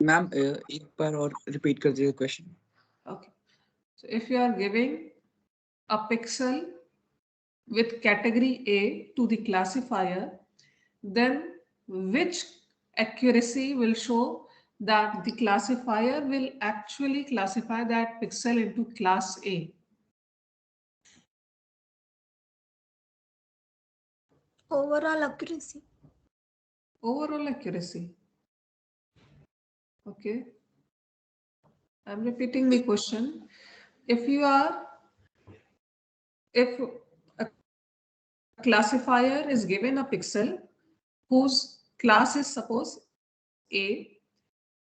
Ma'am एक बार और repeat कर दीजिए question. Okay. So if you are giving a pixel with category A to the classifier, then which accuracy will show that the classifier will actually classify that pixel into class A? Overall accuracy. Overall accuracy. Okay. I'm repeating the question. If a classifier is given a pixel whose class is suppose A,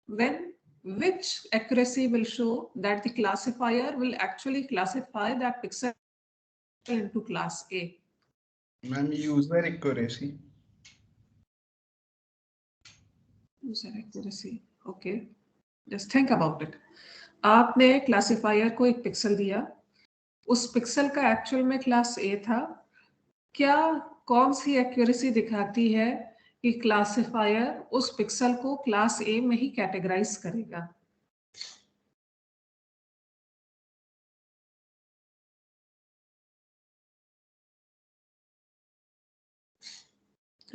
then which accuracy will show that the classifier will actually classify that pixel into class A? Ma'am, user accuracy. User accuracy. Okay. Just think about it. आपने classifier को एक pixel दिया, उस pixel का actual में class ए था. क्या कौन सी एक्यूरेसी दिखाती है कि क्लासिफायर उस पिक्सल को क्लास ए में ही कैटेगराइज करेगा?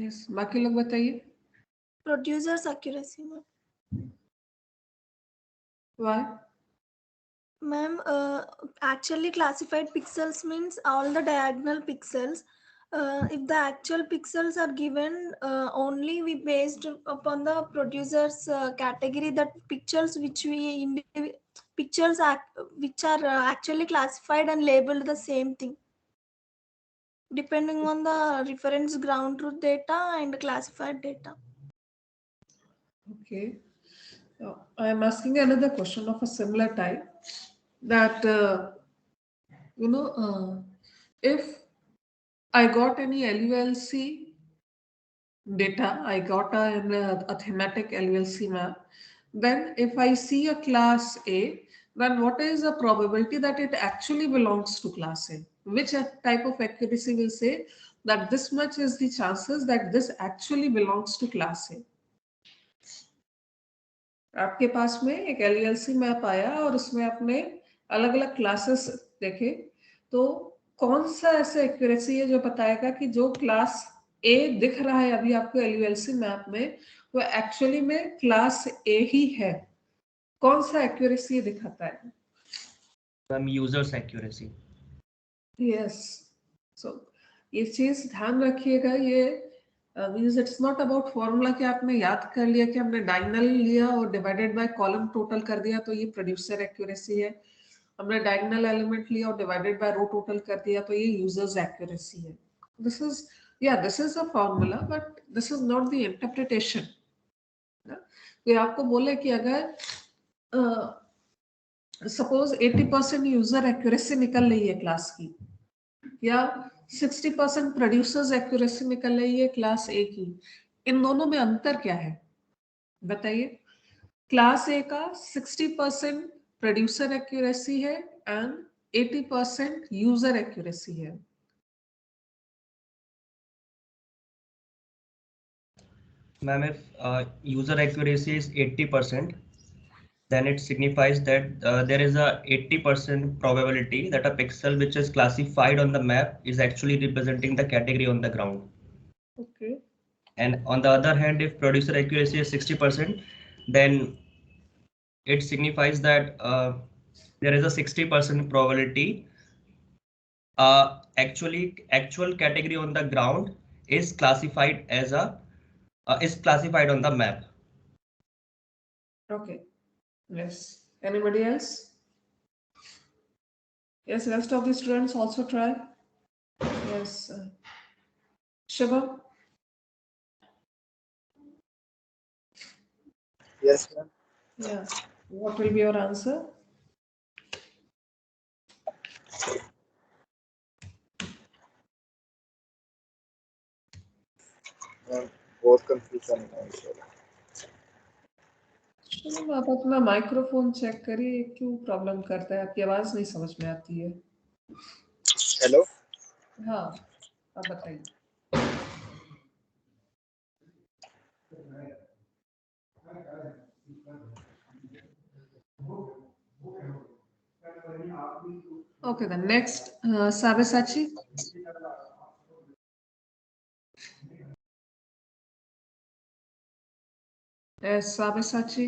यस, बाकी लोग बताइए. Producer's accuracy. Why? Ma'am, actually classified pixels means all the diagonal pixels. If the actual pixels are given, only we based upon the producer's category, that pictures which which are actually classified and labeled the same thing, depending on the reference ground truth data and classified data. Okay. I am asking another question of a similar type. That if I got any LULC data, I got a thematic LULC map, then if I see a class A, then what is the probability that it actually belongs to class A? Which type of accuracy will say that this much is the chances that this actually belongs to class A? आपके पास में एक LULC map आया और उसमें आपने अलग अलग classes देखे, तो कौन सा ऐसा एक्यूरेसी है जो बताएगा कि जो क्लास ए दिख रहा है अभी आपको LULC मैप में, वो एक्चुअली में क्लास ए ही है? कौन सा एक्यूरेसी दिखाता है? Ma'am users accuracy. यस. सो ये चीज ध्यान रखिएगा. ये means it's not about formula कि आपने याद कर लिया कि हमने डायगोनल लिया और डिवाइडेड बाय कॉलम टोटल कर दिया तो ये प्रोड्यूसर एक्यूरेसी है. हमने डायगोनल एलिमेंट लिया और डिवाइडेड बाय रो टोटल कर दिया तो ये यूजर्स एक्यूरेसी है. This is a formula, but this is not the interpretation. कोई आपको बोले कि अगर सपोज 80% यूजर एक्यूरेसी निकल रही है क्लास की, या 60% प्रोड्यूसर्स एक्यूरेसी निकल रही है क्लास ए की, इन दोनों में अंतर क्या है बताइए? क्लास ए का 60% प्रोड्यूसर एक्यूरेसी है एंड 80% यूजर एक्यूरेसी है. Ma'am, if user accuracy is 80%, then it signifies that there is a 80% probability that a pixel which is classified on the map is actually representing the category on the ground. Okay. And on the other hand, if producer accuracy is 60%, then it signifies that there is a 60% probability actual category on the ground is classified as is classified on the map. Okay. Yes. Anybody else? Yes, rest of the students also try. Yes. Shubham? Yes, ma'am. Yeah. What will be your answer? बहुत confusion है इसमें. शुभम, आप अपना microphone check करिए, क्यों problem करता है? आपकी आवाज नहीं समझ में आती है. हेलो. हाँ, आप बताइए. Okay, then next, Sabyasachi. Yes, Sabyasachi.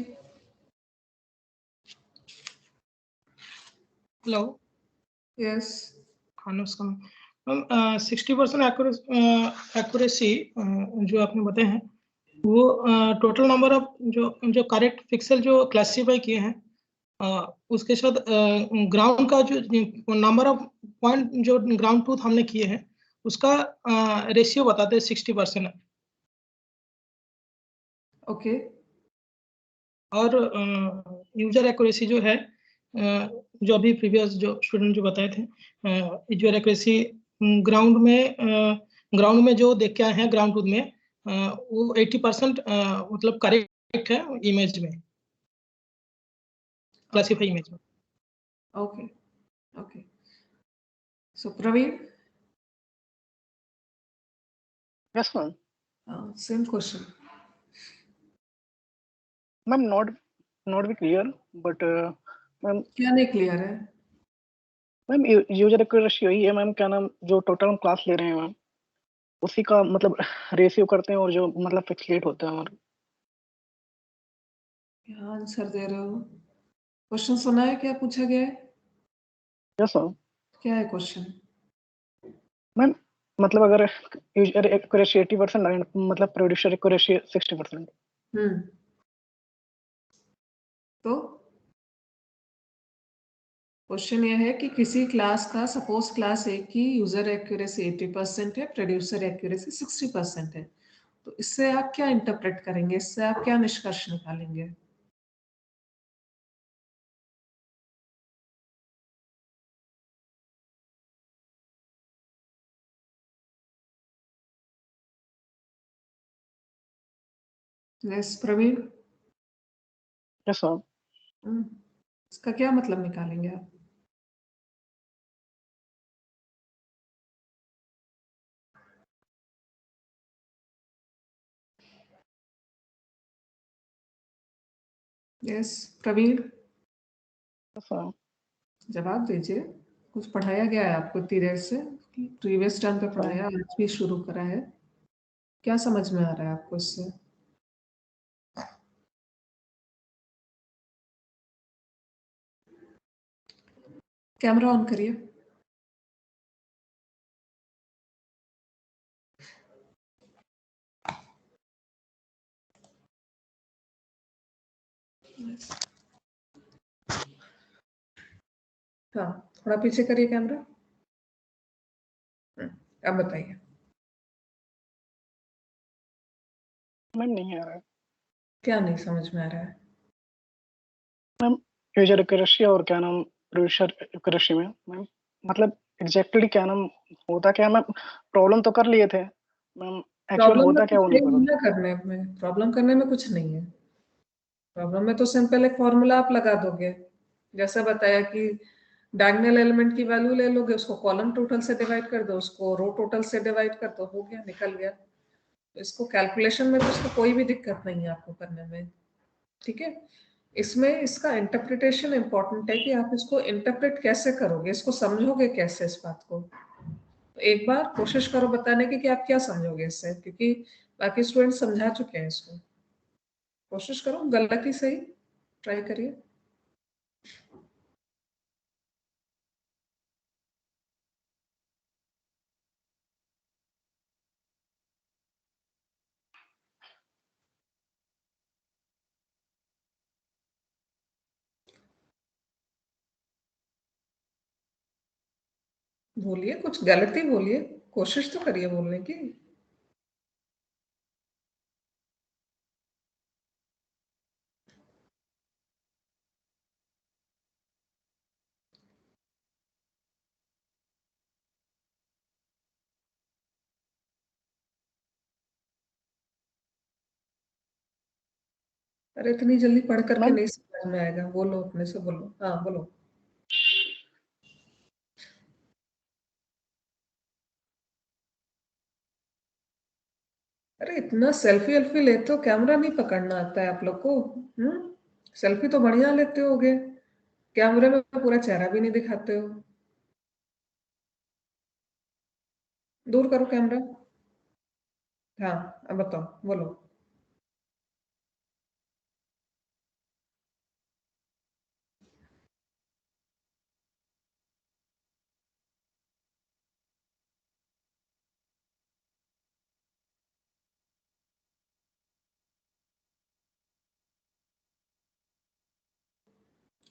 Hello. Yes. नमस्कार मैम 60% एक्यूरेसी जो आपने बताए हैं वो टोटल नंबर ऑफ जो करेक्ट पिक्सल जो क्लासिफाई किए हैं उसके साथ ग्राउंड का जो नंबर ऑफ पॉइंट जो ग्राउंड ट्रूथ हमने किए हैं उसका रेशियो बताते हैं 60%। ओके। और यूजर एक्यूरेसी जो है जो अभी प्रीवियस जो स्टूडेंट जो बताए थे यूजर एक्यूरेसी ग्राउंड में जो देख के आए हैं ग्राउंड ट्रूथ में वो 80% मतलब करेक्ट है इमेज में, क्लासिफाई इमेज में। Okay. Okay. So Praveen. Yes, ma'am. Same question. Ma'am, not be clear, but ma'am. क्या नहीं क्लियर है? मैम यूजर एक्यूरेसी यही है मैम, क्या नाम जो टोटल हम क्लास ले रहे हैं मैम उसी का मतलब रेशियो करते हैं और जो मतलब फिक्सेट होता है हमारा। क्या आंसर दे रहे हो? क्वेश्चन सुना है क्या पूछा गया है? Yes ma'am. क्या है क्वेश्चन? मैम मतलब अगर यूजर एक्यूरेसी 80% मतलब प्रोड्यूसर एक्यूरेसी 60%। तो क्वेश्चन ये है कि किसी क्लास का सपोज क्लास ए की यूजर एक्यूरेसी 80% है, प्रोड्यूसर एक्यूरेसी 60% है, तो इससे आप क्या इंटरप्रेट करेंगे, इससे आप क्या निष्कर्ष निकालेंगे? यस प्रवीण। Yes ma'am. इसका क्या मतलब निकालेंगे आप? यस प्रवीण। जवाब दीजिए। कुछ पढ़ाया गया है आपको इतनी देर से? प्रीवियस टर्म पे पढ़ाया, आज भी शुरू करा है? क्या समझ में आ रहा है आपको इससे? कैमरा ऑन करिए। हाँ, थोड़ा पीछे करिए कैमरा। अब बताइए। मैम नहीं आ रहा है। क्या नहीं समझ में आ रहा है? मैम यूजर एक्यूरेसी और क्या नाम प्रोड्यूसर एक्यूरेसी में मैम मतलब एग्जैक्टली क्या नाम होता क्या मैम, प्रॉब्लम तो कर लिए थे मैम, एक्चुअल होता क्या वो नहीं पता। करने में प्रॉब्लम करने में कुछ नहीं है। प्रॉब्लम में तो सिंपल एक फॉर्मूला आप लगा दोगे, जैसे बताया कि डायगोनल एलिमेंट की वैल्यू ले लोगे, उसको कॉलम टोटल से डिवाइड कर दो, उसको रो टोटल से डिवाइड कर दो, हो गया, निकल गया। इसको कैलकुलेशन में तो इसको कोई भी दिक्कत नहीं है आपको करने में, ठीक है। इसमें इसका इंटरप्रिटेशन इंपॉर्टेंट है कि आप इसको इंटरप्रेट कैसे करोगे, इसको समझोगे कैसे इस बात को। तो एक बार कोशिश करो बताने की कि आप क्या समझोगे इससे, क्योंकि बाकी स्टूडेंट समझा चुके हैं इसको। कोशिश करो, गलती सही ट्राई करिए। बोलिए, कुछ गलती बोलिए, कोशिश तो करिए बोलने की। अरे इतनी जल्दी पढ़ करके नहीं समझ में आएगा, बोलो अपने से बोलो। हाँ बोलो। अरे इतना सेल्फी वेल्फी लेते हो, कैमरा नहीं पकड़ना आता है आप लोग को? सेल्फी तो बढ़िया लेते होगे, कैमरे में पूरा चेहरा भी नहीं दिखाते हो। दूर करो कैमरा। हाँ, अब बताओ, बोलो।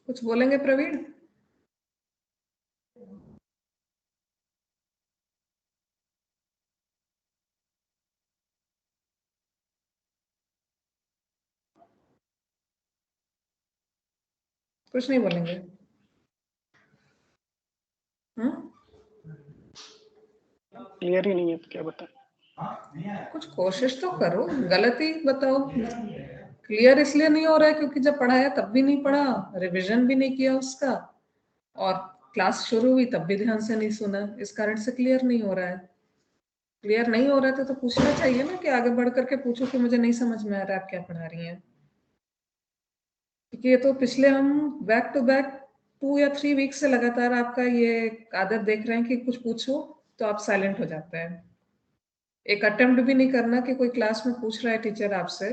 कुछ बोलेंगे प्रवीण? कुछ नहीं बोलेंगे? क्लियर ही नहीं है, तो क्या बताएं? कुछ कोशिश तो करो, गलत ही बताओ। क्लियर इसलिए नहीं हो रहा है क्योंकि जब पढ़ाया तब भी नहीं पढ़ा, रिवीजन भी नहीं किया उसका, और क्लास शुरू हुई तब भी ध्यान से नहीं सुना, इस कारण से क्लियर नहीं हो रहा है। क्लियर नहीं हो रहा था तो पूछना चाहिए ना कि आगे बढ़ करके पूछो कि मुझे नहीं समझ में आ रहा है आप क्या पढ़ा रही हैं। क्योंकि ये तो पिछले हम बैक टू बैक 2 या 3 वीक से लगातार आपका ये आदत देख रहे हैं कि कुछ पूछो तो आप साइलेंट हो जाते हैं। एक अटेम्प्ट भी नहीं करना कि कोई क्लास में पूछ रहा है टीचर आपसे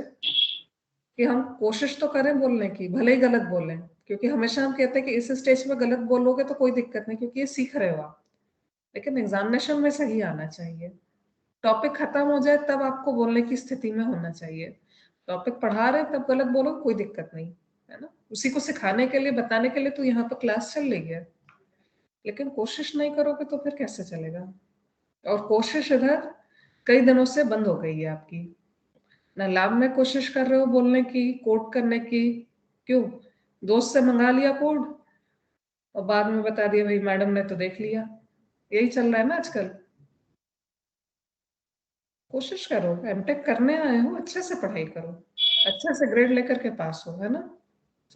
कि हम कोशिश तो करें बोलने की, भले ही गलत बोलें, क्योंकि हमेशा हम कहते हैं कि इस स्टेज में गलत बोलोगे तो कोई दिक्कत नहीं क्योंकि ये सीख रहे हो आप, लेकिन एग्जामिनेशन में सही आना चाहिए। टॉपिक खत्म हो जाए तब आपको बोलने की स्थिति में होना चाहिए। टॉपिक पढ़ा रहे तब गलत बोलो, कोई दिक्कत नहीं है ना, उसी को सिखाने के लिए, बताने के लिए तो यहाँ पर क्लास चल रही है। लेकिन कोशिश नहीं करोगे तो फिर कैसे चलेगा? और कोशिश इधर कई दिनों से बंद हो गई है आपकी, ना लैब में कोशिश कर रहे हो बोलने की, कोड करने की। क्यों? दोस्त से मंगा लिया कोड और बाद में बता दिया भाई मैडम ने तो देख लिया। यही चल रहा है ना आजकल। कोशिश करो, एमटेक करने आए हो, अच्छे से पढ़ाई करो, अच्छे से ग्रेड लेकर के पास हो, है ना।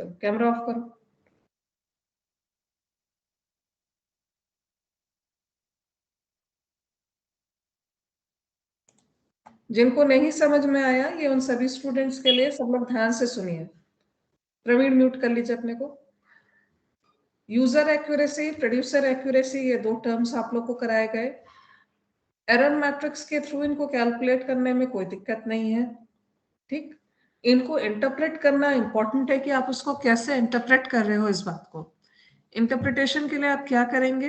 चलो कैमरा ऑफ करो। जिनको नहीं समझ में आया, ये उन सभी स्टूडेंट्स के लिए, सब लोग ध्यान से सुनिए। प्रवीण म्यूट कर लीजिए अपने को। यूजर एक्यूरेसी, प्रोड्यूसर एक्यूरेसी, ये 2 टर्म्स आप लोग को कराए गए। एरर मैट्रिक्स के थ्रू इनको कैलकुलेट करने में कोई दिक्कत नहीं है, ठीक। इनको इंटरप्रेट करना इंपॉर्टेंट है कि आप उसको कैसे इंटरप्रेट कर रहे हो इस बात को। इंटरप्रिटेशन के लिए आप क्या करेंगे?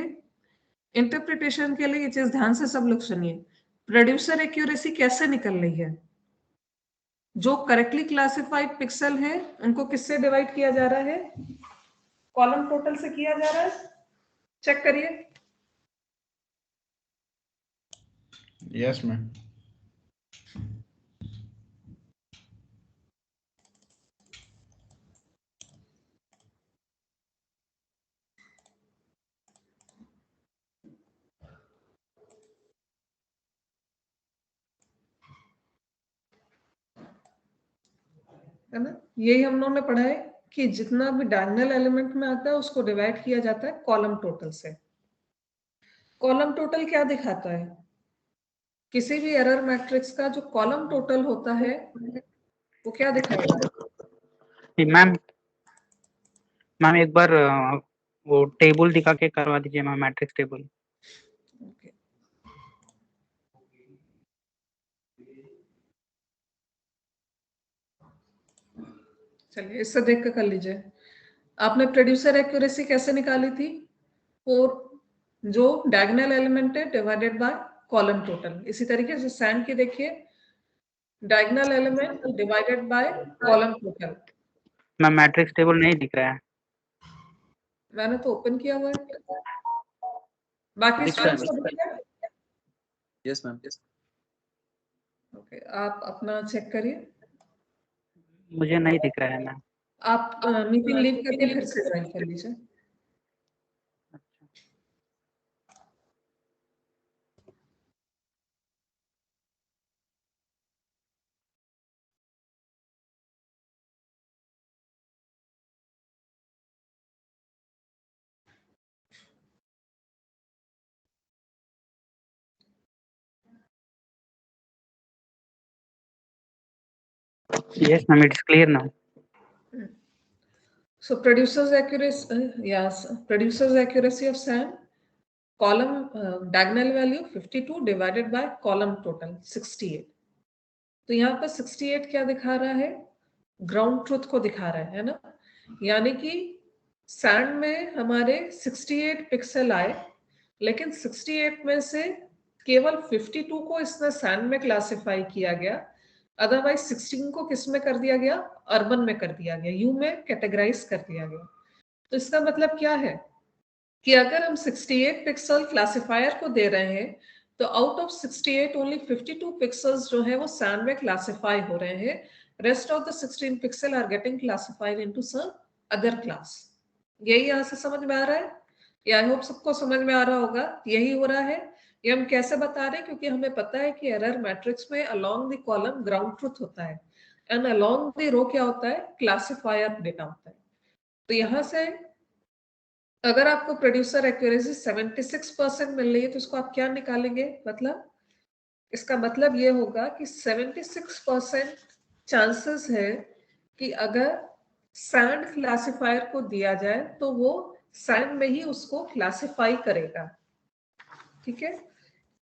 इंटरप्रिटेशन के लिए ये चीज ध्यान से सब लोग सुनिए। प्रोड्यूसर एक्यूरेसी कैसे निकल रही है? जो करेक्टली क्लासिफाइड पिक्सल है उनको किससे डिवाइड किया जा रहा है? कॉलम टोटल से किया जा रहा है। चेक करिए। Yes ma'am. है ना, यही हम लोगों ने पढ़ा है कि जितना भी डायगोनल एलिमेंट में आता है उसको डिवाइड किया जाता है कॉलम टोटल से। कॉलम टोटल क्या दिखाता है? किसी भी एरर मैट्रिक्स का जो कॉलम टोटल होता है वो क्या दिखाएगा? मैम मैम एक बार वो टेबल दिखा के करवा दीजिए मैम, मैट्रिक्स टेबल। चलिए इससे देख के कर लीजिए। आपने प्रोड्यूसर एक्यूरेसी कैसे निकाली थी? और जो डायगोनल एलिमेंट है डिवाइडेड बाय कॉलम टोटल। इसी तरीके से सैन की देखिए, diagonal element divided by column total. Ma'am matrix table नहीं दिख रहा है। मैंने तो ओपन किया हुआ है। बाकी दिख रहा है स्टूडेंट्स को दिख रहा है? Yes ma'am. ओके, आप अपना चेक करिए। मुझे नहीं दिख रहा है मैम। आप मीटिंग लीव करके फिर से ज्वाइन कर लीजिए। Yes ma'am, it's clear now. So producer's accuracy of SAN column diagonal value 52 divided by column total 68। तो यहाँ पर 68 क्या दिखा रहा है? ग्राउंड ट्रुथ को दिखा रहा है ना, यानी कि सैंड में हमारे 68 पिक्सल आए, लेकिन 68 में से केवल 52 को इसने सैंड में क्लासिफाई किया गया, अदरवाइज 16 को किस में कर दिया गया? अर्बन में कर दिया गया, यू में कैटेगराइज कर दिया गया। तो इसका मतलब क्या है कि अगर हम 68 पिक्सल क्लासिफायर को दे रहे हैं तो आउट ऑफ 68 ओनली 52 पिक्सल्स जो है वो सैंड में क्लासिफाई हो रहे हैं, rest of the 16 pixel are getting classified into some other class. यही यहाँ से समझ में आ रहा है? या आई होप सबको समझ में आ रहा होगा। यही हो रहा है। ये हम कैसे बता रहे हैं? क्योंकि हमें पता है कि एरर मैट्रिक्स में along the column ground truth होता है एंड अलोंग द रो क्या होता है? क्लासिफायर डेटा होता है। तो यहाँ से अगर आपको प्रोड्यूसर एक्यूरेसी 76% मिल रही है तो इसको आप क्या निकालेंगे? मतलब इसका मतलब ये होगा कि 76% चांसेस है कि अगर सैंड क्लासिफायर को दिया जाए तो वो सैंड में ही उसको क्लासिफाई करेगा। ठीक है,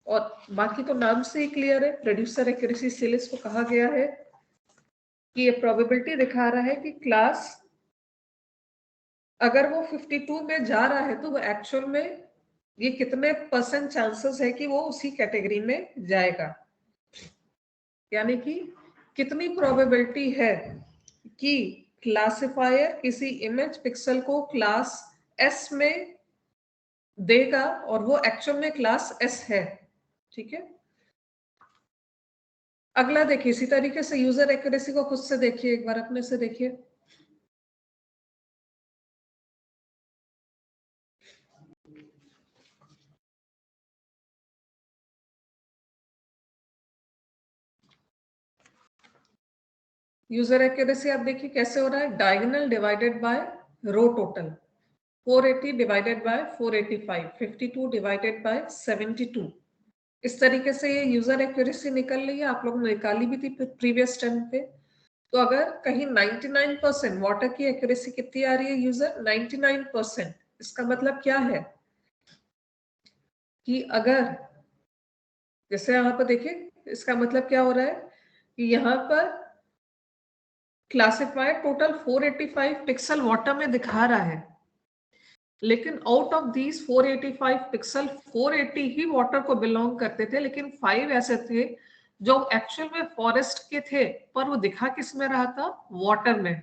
और बाकी तो नाम से ही क्लियर है, प्रोड्यूसर एक्यूरेसी इसीलिए इसको कहा गया है कि ये प्रोबेबिलिटी दिखा रहा है कि क्लास अगर वो 52 में जा रहा है तो वो एक्चुअल में ये कितने % चांसेस है कि वो उसी कैटेगरी में जाएगा, यानी कि कितनी प्रोबेबिलिटी है कि क्लासिफायर किसी इमेज पिक्सल को क्लास एस में देगा और वो एक्चुअल में क्लास एस है। ठीक है, अगला देखिए, इसी तरीके से यूजर एक्यूरेसी को खुद से देखिए, एक बार अपने से देखिए। यूजर एक्यूरेसी आप देखिए कैसे हो रहा है? Diagonal divided by row total, 480 divided by 485, 52 divided by 72। इस तरीके से ये यूजर एक्यूरेसी निकल रही है। आप लोगों ने निकाली भी थी प्रीवियस टाइम पे। तो अगर कहीं 99% वाटर की एक्यूरेसी कितनी आ रही है यूजर? 99%। इसका मतलब क्या है कि अगर जैसे यहाँ पर देखिए, इसका मतलब क्या हो रहा है कि यहाँ पर क्लासिफायर टोटल 485 पिक्सल वाटर में दिखा रहा है, लेकिन out of these 485 pixel 480 he water को बिलोंग करते थे, लेकिन 5 ऐसे थे जो एक्चुअल में फॉरेस्ट के थे पर वो दिखा किस में रहा था? वाटर में।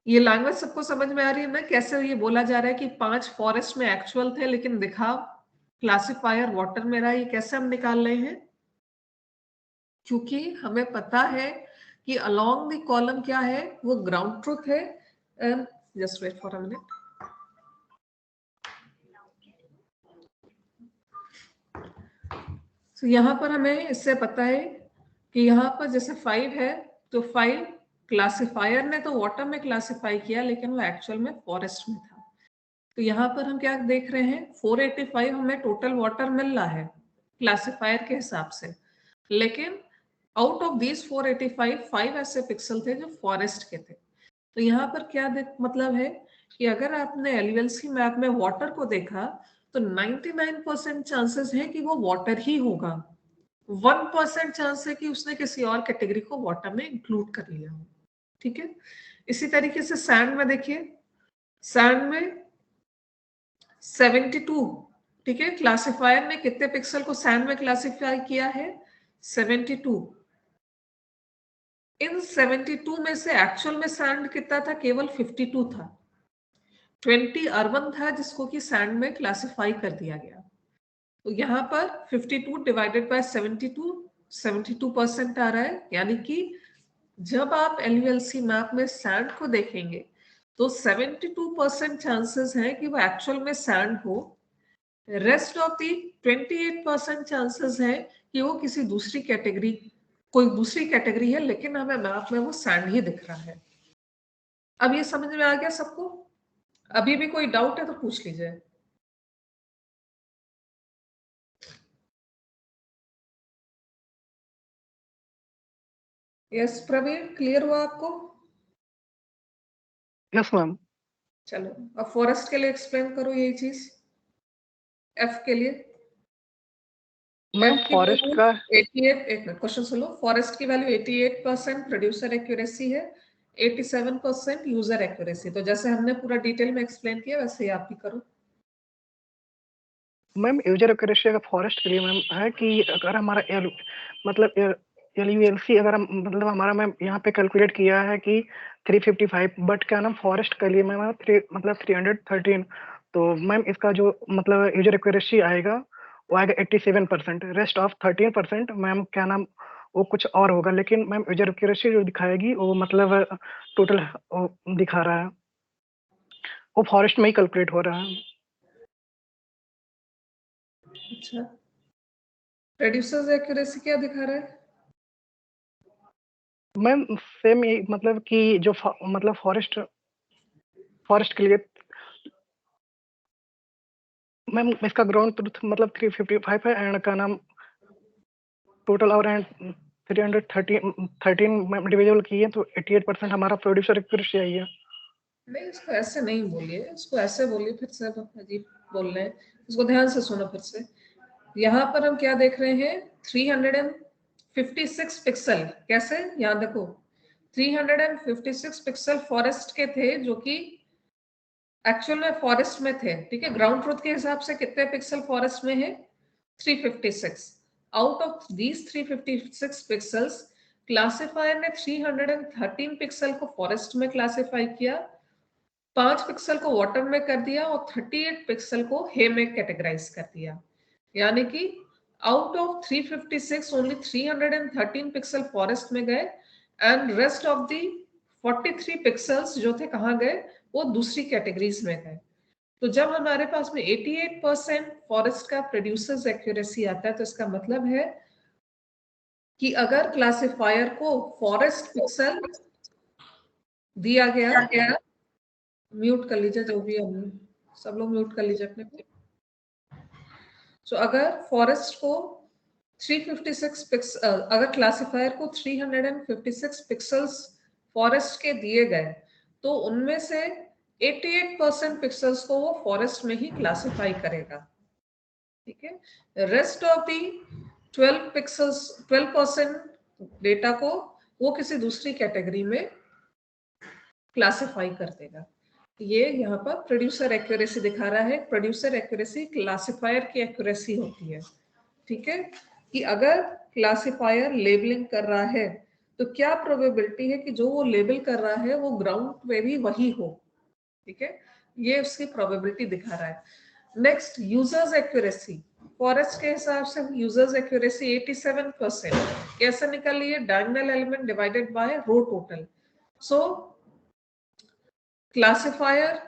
ये लैंग्वेज सबको समझ में आ रही है ना, कैसे ये बोला जा रहा है कि 5 फॉरेस्ट में एक्चुअल थे लेकिन दिखा क्लासिफायर वाटर में रहा। ये कैसे हम निकाल रहे हैं? क्योंकि हमें पता है कि अलोंग द कॉलम क्या है? वो ग्राउंड ट्रुथ है। And just wait for a minute. तो यहाँ पर हमें इससे पता है कि यहाँ पर जैसे 5 है तो 5 क्लासिफायर ने तो वाटर में क्लासिफाई किया, लेकिन वो एक्चुअल में फॉरेस्ट में था। तो यहाँ पर हम क्या देख रहे हैं? 485 हमें टोटल वाटर मिल रहा है क्लासिफायर के हिसाब से, लेकिन आउट ऑफ दीज 485 5 ऐसे पिक्सल थे जो फॉरेस्ट के थे। तो यहाँ पर क्या मतलब है कि अगर आपने एलयूएलसी मैप में वाटर को देखा तो 99% चांसेस है कि वो वाटर ही होगा, 1% चांस है कि उसने किसी और कैटेगरी को वाटर में इंक्लूड कर लिया हो। ठीक है, इसी तरीके से सैंड में देखिए, सैंड में 72, ठीक है, क्लासिफायर ने कितने पिक्सल को सैंड में क्लासिफाई किया है? 72। इन 72 में से एक्चुअल में सैंड कितना था? केवल 52 था। 20 अर्बन था जिसको कि सैंड में क्लासिफाई कर दिया गया। तो यहाँ पर 52 डिवाइडेड बाय 72, 72% आ रहा है, यानी कि जब आप एलयूएलसी मैप में सैंड को देखेंगे तो 72% चांसेस हैं कि वो एक्चुअल में सैंड हो। रेस्ट ऑफ दी 28% चांसेस हैं कि वो किसी दूसरी कैटेगरी, कोई दूसरी कैटेगरी है, लेकिन हमें मैप में वो सैंड ही दिख रहा है। अब ये समझ में आ गया सबको? अभी भी कोई डाउट है तो पूछ लीजिए। यस प्रवीण, क्लियर हुआ आपको? Yes ma'am. चलो अब फॉरेस्ट के लिए एक्सप्लेन करो यही चीज। एफ के लिए मैम फॉरेस्ट का 88, एक मिनट क्वेश्चन सुनो, फॉरेस्ट की वैल्यू 88% प्रोड्यूसर एक्यूरेसी है, 87% यूजर एक्यूरेसी। तो जैसे हमने पूरा डिटेल में एक्सप्लेन किया वैसे ही आप भी करो। मैम यूजर एक्यूरेसी का फॉरेस्ट के लिए मैम है कि अगर हमारा मतलब LULC अगर हम मतलब हमारा मैम यहाँ पे कैलकुलेट किया है कि 355, बट क्या नाम फॉरेस्ट के लिए मैम मतलब 313। तो मैम इसका जो मतलब यूजर एक्यूरेसी आएगा वो आएगा 87%। रेस्ट ऑफ 13% मैम क्या नाम वो कुछ और होगा, लेकिन मैम यूजर एक्यूरेसी जो दिखाएगी वो मतलब टोटल दिखा रहा है, वो फॉरेस्ट में ही कैलकुलेट हो रहा है। अच्छा, प्रोड्यूसर्स एक्यूरेसी क्या दिखा रहा है? मैम सेम ये मतलब कि जो मतलब फॉरेस्ट के लिए मैम इसका ग्राउंड ट्रुथ मतलब 355 है एंड का नाम टोटल और एंड 313 मैम डिविजिबल किए तो 88% हमारा प्रोड्यूसर एक्यूरेसी आई है। नहीं, इसको ऐसे नहीं बोलिए, इसको ऐसे बोलिए, फिर से अजीब बोल रहे हैं, इसको ध्यान से सुनो फिर से। यहाँ पर हम क्या देख रहे हैं, 356 पिक्सल। कैसे? यहाँ देखो 356 पिक्सल फॉरेस्ट के थे जो कि एक्चुअल में फॉरेस्ट में थे, ठीक है। ग्राउंड ट्रुथ के हिसाब से कितने पिक्सल फॉरेस्ट में है? 356। Out of these 356 pixels classifier ने 313 पिक्सल को फॉरेस्ट में क्लासिफाई किया, 5 पिक्सल को वाटर में कर दिया और 38 पिक्सल को हे में कैटेगराइज कर दिया। यानी कि out of 356 only 313 pixel forest में गए and rest of the 43 pixels जो थे कहाँ गए? वो दूसरी कैटेगरीज में गए। तो जब हमारे पास में 88% फॉरेस्ट का प्रोड्यूसर्स एक्यूरेसी आता है तो इसका मतलब है कि अगर क्लासिफायर को फॉरेस्ट पिक्सल दिया गया, म्यूट कर लीजिए जो भी है, सब लोग म्यूट कर लीजिए अपने को। सो अगर फॉरेस्ट को 356 पिक्सल, अगर क्लासिफायर को 356 पिक्सल्स फॉरेस्ट के दिए गए तो उनमें से 88% पिक्सल्स को वो फॉरेस्ट में ही क्लासिफाई करेगा, ठीक है। रेस्ट ऑफ दी 12% डेटा को वो किसी दूसरी कैटेगरी में क्लासिफाई कर देगा। ये यहाँ पर प्रोड्यूसर एक्यूरेसी दिखा रहा है। प्रोड्यूसर एक्यूरेसी क्लासिफायर की एक्यूरेसी होती है, ठीक है, कि अगर क्लासिफायर लेबलिंग कर रहा है तो क्या प्रोबेबिलिटी है कि जो वो लेबल कर रहा है वो ग्राउंड पे भी वही हो, ठीक है। ये उसकी प्रोबेबिलिटी दिखा रहा है। Next, users accuracy. फॉरेस्ट के हिसाब से यूजर्स एक्यूरेसी 87%। कैसे निकाली है? Diagonal element divided by row total. So classifier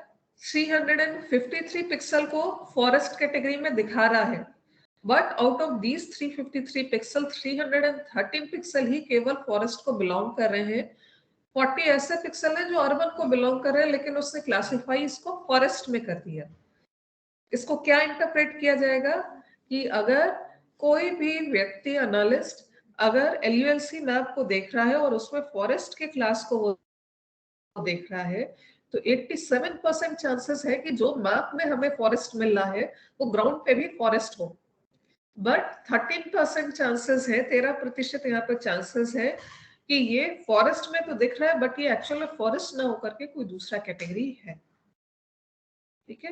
353 pixel को फॉरेस्ट कैटेगरी में दिखा रहा है, but out of these 353 pixel 313 pixel ही केवल फॉरेस्ट को बिलोंग कर रहे हैं। 40 ऐसे पिक्सल हैं जो अर्बन को बिलोंग कर रहे हैं, लेकिन उसने क्लासिफाई इसको फॉरेस्ट में कर दिया। इसको क्या इंटरप्रेट किया जाएगा कि अगर कोई भी व्यक्ति एनालिस्ट अगर LULC मैप को देख रहा है और उसमें फॉरेस्ट के क्लास को वो देख रहा है तो 87% चांसेस है कि जो मैप में हमें फॉरेस्ट मिल रहा है वो ग्राउंड पे भी फॉरेस्ट हो, बट 13% चांसेस है, 13% यहाँ पे चांसेस है कि ये फॉरेस्ट में तो दिख रहा है बट ये एक्चुअल में फॉरेस्ट ना होकर के कोई दूसरा कैटेगरी है, ठीक है।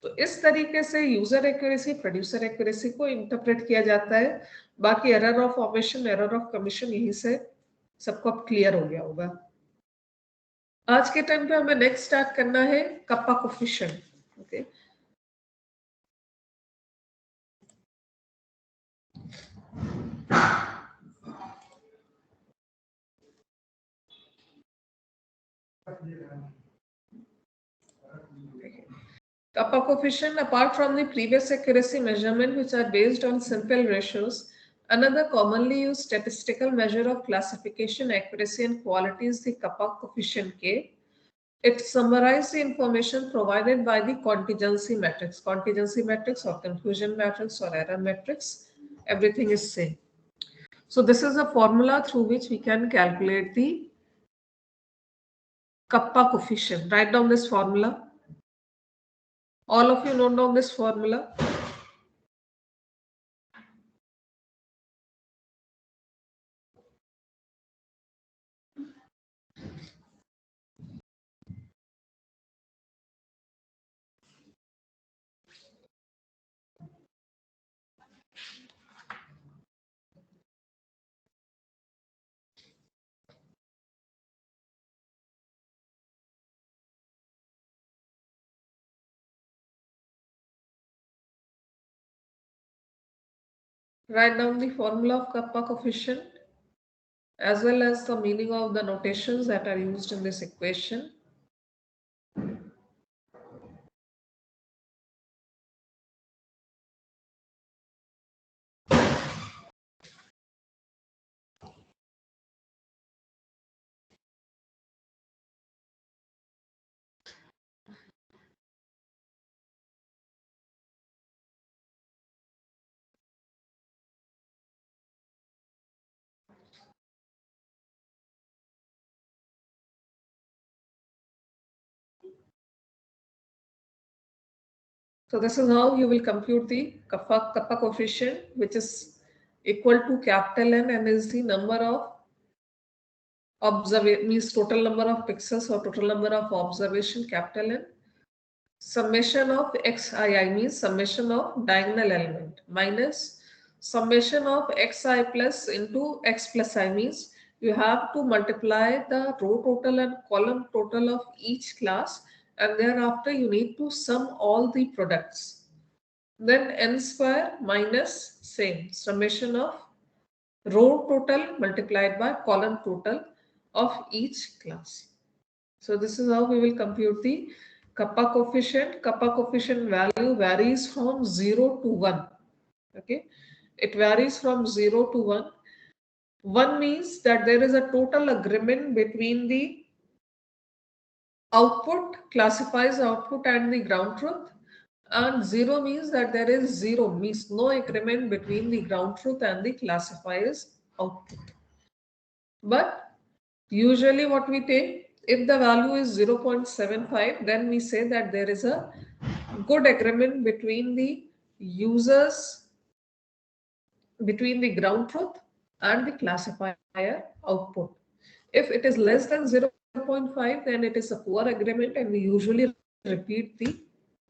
तो इस तरीके से यूजर एक्यूरेसी, प्रोड्यूसर एक्यूरेसी को इंटरप्रेट किया जाता है। बाकी error of operation, error of commission, यहीं से सबको अब क्लियर हो गया होगा। आज के टाइम पे हमें नेक्स्ट स्टार्ट करना है kappa coefficient, okay. Kappa coefficient, apart from the previous accuracy measurement, which are based on simple ratios, another commonly used statistical measure of classification accuracy and quality is the Kappa coefficient K. It summarizes the information provided by the contingency matrix or confusion matrix or error matrix. Everything is same. So this is a formula through which we can calculate the Kappa coefficient. Write down this formula. All of you note down this formula. Write down the formula of kappa coefficient as well as the meaning of the notations that are used in this equation. So this is how you will compute the kappa coefficient, which is equal to capital N, and is the number of means total number of pixels or total number of observation capital N. Summation of xi means summation of diagonal element minus summation of xi plus into x plus I means you have to multiply the row total and column total of each class, and thereafter you need to sum all the products. Then n square minus same summation of row total multiplied by column total of each class. So this is how we will compute the kappa coefficient. Kappa coefficient value varies from 0 to 1. Okay, it varies from 0 to 1. 1 means that there is a total agreement between the output, classifies output, and the ground truth. And 0 means that there is 0, means no agreement between the ground truth and the classifier's output. But usually what we take, if the value is 0.75, then we say that there is a good agreement between the users, between the ground truth and the classifier output. If it is less than 0.5, then it is a poor agreement, and we usually repeat the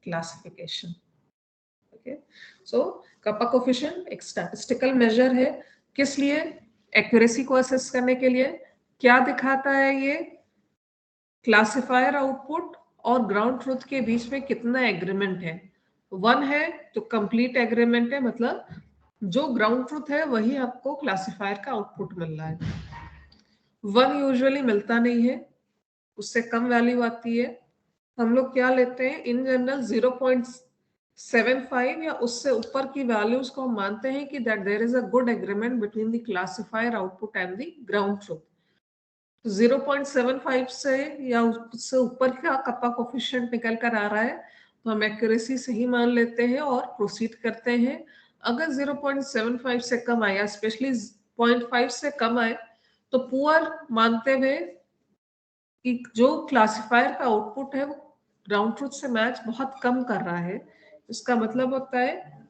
classification. Okay, so kappa coefficient एक statistical measure है. किस लिए? Accuracy को assess करने के लिए. क्या दिखाता है ये? क्लासिफायर आउटपुट और ग्राउंड ट्रुथ के बीच में कितना एग्रीमेंट है. 1 है तो कंप्लीट एग्रीमेंट है, मतलब जो ग्राउंड ट्रुथ है वही आपको क्लासिफायर का आउटपुट मिल रहा है. 1 यूजुअली मिलता नहीं है, उससे कम वैल्यू आती है. हम लोग क्या लेते हैं इन जनरल 0.75 या उससे ऊपर की वैल्यूज को हम मानते हैं कि that there is a good agreement between the classifier output and the ground truth. 0.75 से या उससे ऊपर का कप्पा कोफिशिएंट निकल कर आ रहा है तो हम एक्यूरेसी सही मान लेते हैं और प्रोसीड करते हैं. अगर 0.75 से कम आया, स्पेशली 0.5 से कम आए, तो पुअर मानते हुए कि जो क्लासिफायर का आउटपुट है वो ग्राउंड ट्रुथ से मैच बहुत कम कर रहा है. इसका मतलब होता है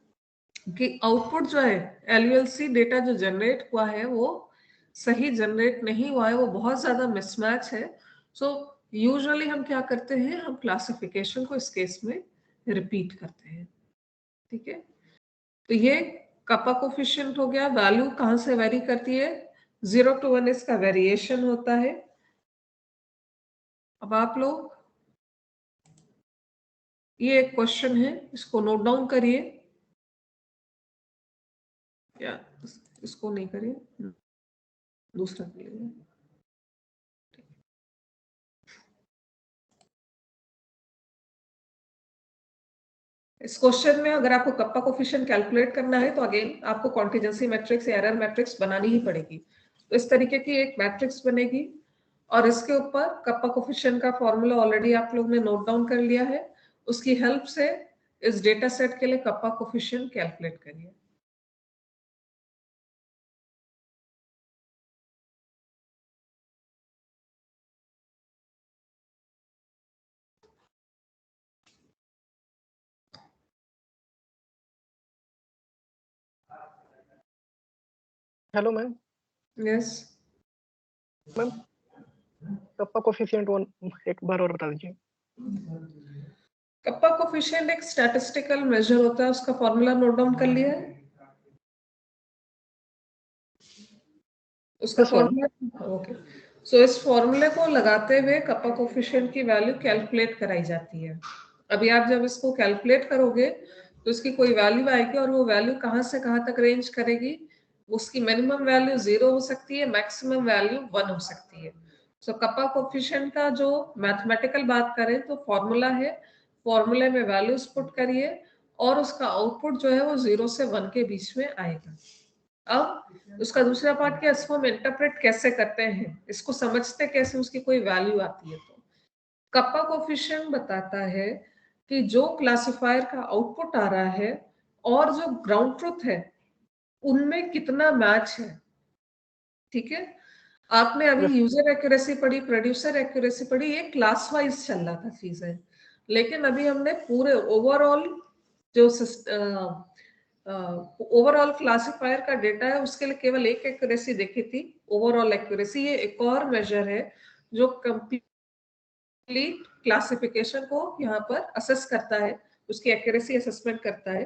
कि आउटपुट जो है एलयूएलसी डेटा जो जनरेट हुआ है वो सही जनरेट नहीं हुआ है, वो बहुत ज्यादा मिसमैच है. सो यूजुअली हम क्या करते हैं, हम क्लासिफिकेशन को इस केस में रिपीट करते हैं. ठीक है, तो ये कप्पा कोफिशिएंट हो गया. वैल्यू कहां से वेरी करती है? 0 to 1 इसका वेरिएशन होता है. अब आप लोग ये एक क्वेश्चन है, इसको नोट डाउन करिए या इसको नहीं करिए, दूसरा के लिए. इस क्वेश्चन में अगर आपको कप्पा कोफिशिएंट कैलकुलेट करना है तो अगेन आपको कॉन्टिजेंसी मैट्रिक्स या एरर मैट्रिक्स बनानी ही पड़ेगी. तो इस तरीके की एक मैट्रिक्स बनेगी और इसके ऊपर कप्पा कोफिशिएंट का फॉर्मूला ऑलरेडी आप लोग ने नोट डाउन कर लिया है. उसकी हेल्प से इस डेटा सेट के लिए कप्पा कोफिशिएंट कैलकुलेट करिए. Hello ma'am. Yes ma'am kappa coefficient एक बार और बता दीजिए. कप्पा कोफिशिएंट एक स्टैटिस्टिकल मेजर होता है, उसका फॉर्मूला नोट डाउन कर लिया है. उसका फॉर्मूला ओके. सो इस फॉर्मूले को लगाते हुए कप्पा कोफिशिएंट की वैल्यू कैलकुलेट कराई जाती है. अभी आप जब इसको कैलकुलेट करोगे तो उसकी कोई वैल्यू आएगी और वो वैल्यू कहाँ से कहाँ तक रेंज करेगी, उसकी मिनिमम वैल्यू 0 हो सकती है, मैक्सिमम वैल्यू 1 हो सकती है। सो कप्पा कोफिशिएंट का जो मैथमेटिकल बात करें तो फॉर्मूला है, फॉर्मूले में वैल्यूज पुट करिए और उसका आउटपुट जो है वो 0 से 1 के बीच में आएगा। अब उसका दूसरा पार्ट क्या, इसको हम इंटरप्रेट कैसे करते हैं, इसको समझते कैसे उसकी कोई वैल्यू आती है। तो कप्पा कोफिशिएंट बताता है कि जो क्लासिफायर का आउटपुट आ रहा है और जो ग्राउंड ट्रुथ है उनमें कितना मैच है। ठीक है, आपने अभी Yes. यूजर एक्यूरेसी पढ़ी, प्रोड्यूसर एक्यूरेसी पढ़ी, ये क्लास वाइज चल रहा था चीजें, लेकिन अभी हमने पूरे ओवरऑल जो ओवरऑल क्लासिफायर का डेटा है उसके लिए केवल एक एक्यूरेसी देखी थी, ओवरऑल एक्यूरेसी। ये एक और मेजर है जो कंप्लीट क्लासिफिकेशन को यहाँ पर असेस करता है, उसकी एक्यूरेसी असेसमेंट करता है।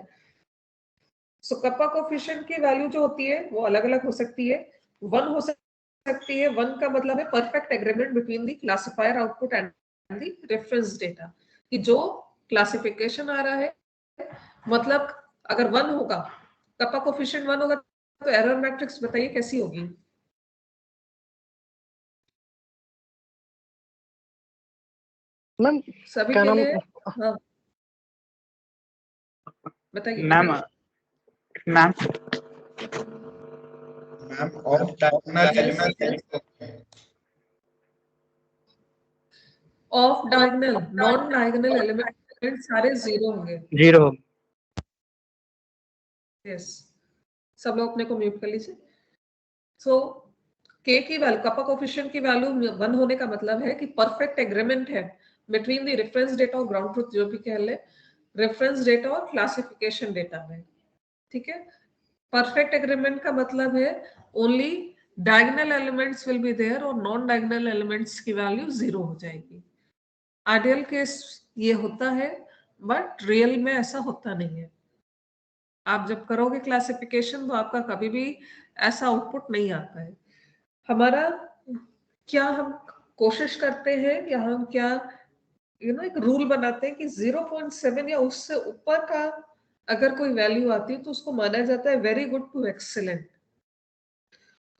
सो कप्पा कोफिशिएंट की वैल्यू जो होती है वो अलग अलग हो सकती है। 1 हो सकती है, 1 का मतलब है perfect agreement between the classifier output and the reference data, कि जो क्लासिफिकेशन आ रहा है, मतलब अगर 1 होगा, कप्पा कोफिशिएंट 1 होगा तो एरर मैट्रिक्स बताइए कैसी होगी। मैम सभी क्या के नाम, लिए हाँ बताइए मैम बताइए। Ma'am ma'am of diagonal element of diagonal, non diagonal element सारे 0 होंगे। 0 यस, सब लोग अपने को म्यूट कर लीजिए। सो के की वैल्यू, कप्पा कोफिशिएंट की वैल्यू 1 होने का मतलब है कि परफेक्ट एग्रीमेंट है बिटवीन द रेफरेंस डेटा और ग्राउंड ट्रुथ, जो भी कह ले, रेफरेंस डेटा और क्लासिफिकेशन डेटा में। ठीक है, परफेक्ट एग्रीमेंट का मतलब है only diagonal elements will be there और नॉन डायगोनल एलिमेंट्स की वैल्यू 0 हो जाएगी। आइडियल केस ये होता है, बट रियल में ऐसा होता नहीं है। आप जब करोगे क्लासिफिकेशन तो आपका कभी भी ऐसा आउटपुट नहीं आता है। हमारा क्या, हम कोशिश करते हैं या हम क्या एक रूल बनाते हैं कि 0.7 या उससे ऊपर का अगर कोई वैल्यू आती है तो उसको माना जाता है वेरी गुड टू एक्सीलेंट।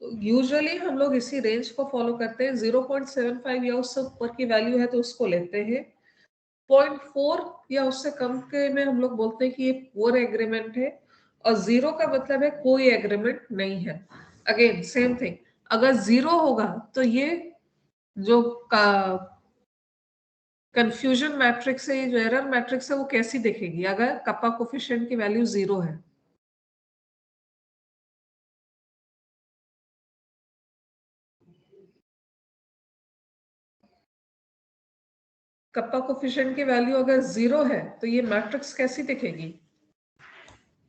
तो यूजुअली हम लोग इसी रेंज को फॉलो करते हैं। 0.75 या उससे ऊपर की वैल्यू है तो उसको लेते हैं। 0.4 या उससे कम के में हम लोग बोलते हैं कि ये पुअर एग्रीमेंट है, और 0 का मतलब है कोई एग्रीमेंट नहीं है। अगेन सेम थिंग, अगर 0 होगा तो ये जो कंफ्यूजन मैट्रिक्स है, जो एरर मैट्रिक्स है, वो कैसी दिखेगी अगर कप्पा कोफिशिएंट की वैल्यू 0 है। कप्पा कोफिशिएंट की वैल्यू अगर 0 है तो ये मैट्रिक्स कैसी दिखेगी।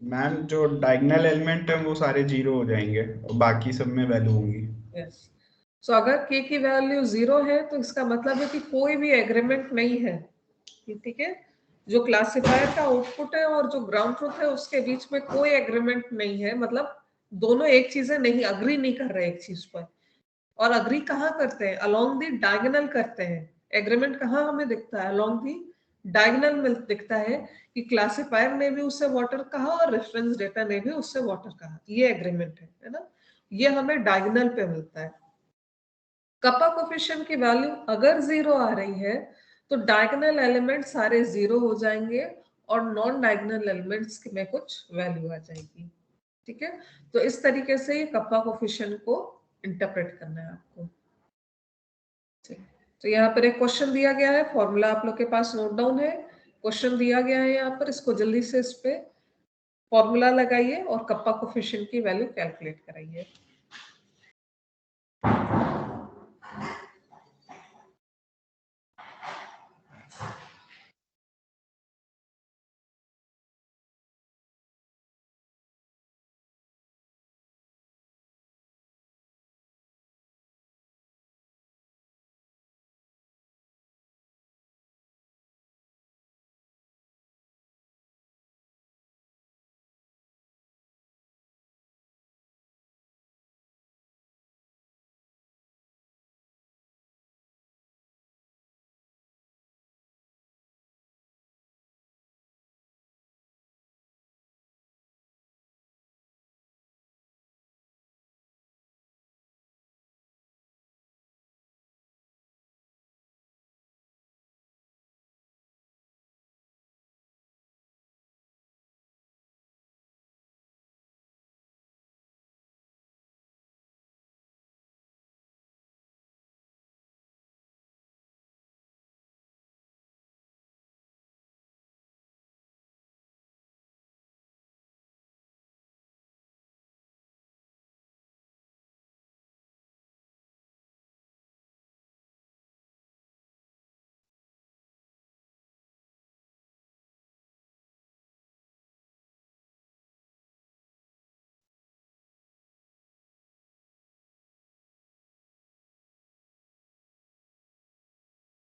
मैम जो डायगोनल एलिमेंट है वो सारे 0 हो जाएंगे और बाकी सब में वैल्यू होंगी। यस, सो अगर k की वैल्यू 0 है तो इसका मतलब है कि कोई भी एग्रीमेंट नहीं है। ठीक है, जो क्लासिफायर का आउटपुट है और जो ग्राउंड ट्रुथ है उसके बीच में कोई एग्रीमेंट नहीं है, मतलब दोनों एक चीजें नहीं अग्री नहीं कर रहे एक चीज पर। और अग्री कहाँ करते हैं, अलोंग दी डायगोनल करते हैं। एग्रीमेंट कहाँ हमें दिखता है, अलोंग दी डायगोनल में दिखता है कि क्लासिफायर ने भी उससे वाटर कहा और रेफरेंस डेटा ने भी उससे वाटर कहा, ये एग्रीमेंट है ना, ये हमें डायगोनल पे मिलता है। कप्पा कोफिशिएंट की वैल्यू अगर 0 आ रही है तो डायगोनल एलिमेंट सारे 0 हो जाएंगे और नॉन डायगोनल एलिमेंट्स में कुछ वैल्यू आ जाएगी। ठीक है, तो इस तरीके से ये कप्पा कोफिशिएंट को इंटरप्रेट करना है आपको। तो यहाँ पर एक क्वेश्चन दिया गया है, फॉर्मूला आप लोग के पास नोट डाउन है, क्वेश्चन दिया गया है यहाँ पर, इसको जल्दी से इस पे फॉर्मूला लगाइए और कप्पा कोफिशिएंट की वैल्यू कैलकुलेट कराइए।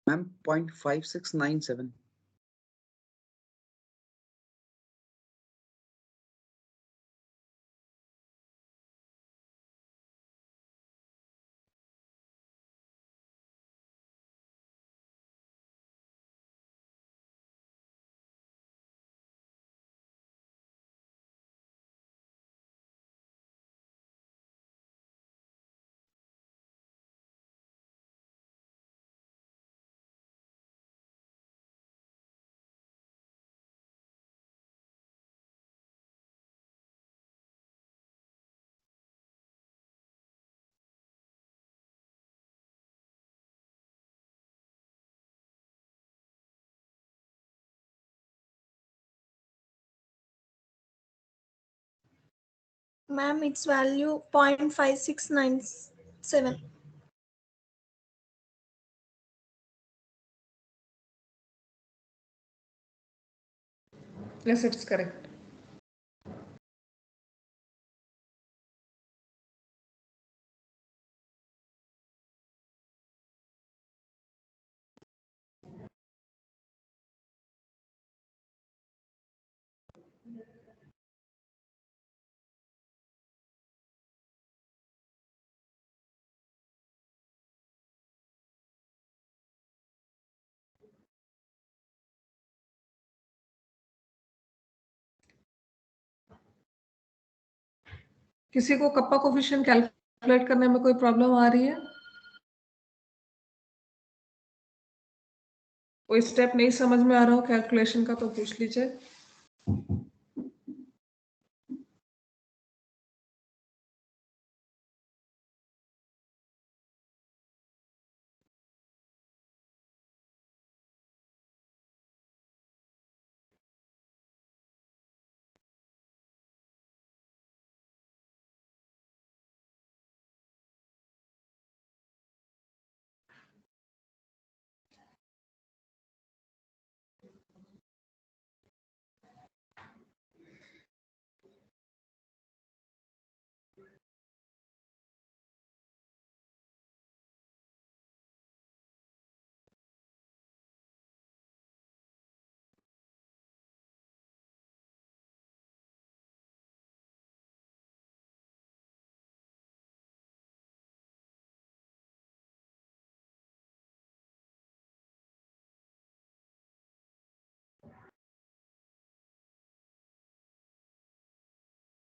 Ma'am, 0.5697. Ma'am, its value 0.5697. Yes, it's correct. किसी को कप्पा कोफिशिएंट कैलकुलेट करने में कोई प्रॉब्लम आ रही है? कोई स्टेप नहीं समझ में आ रहा हो कैलकुलेशन का तो पूछ लीजिए।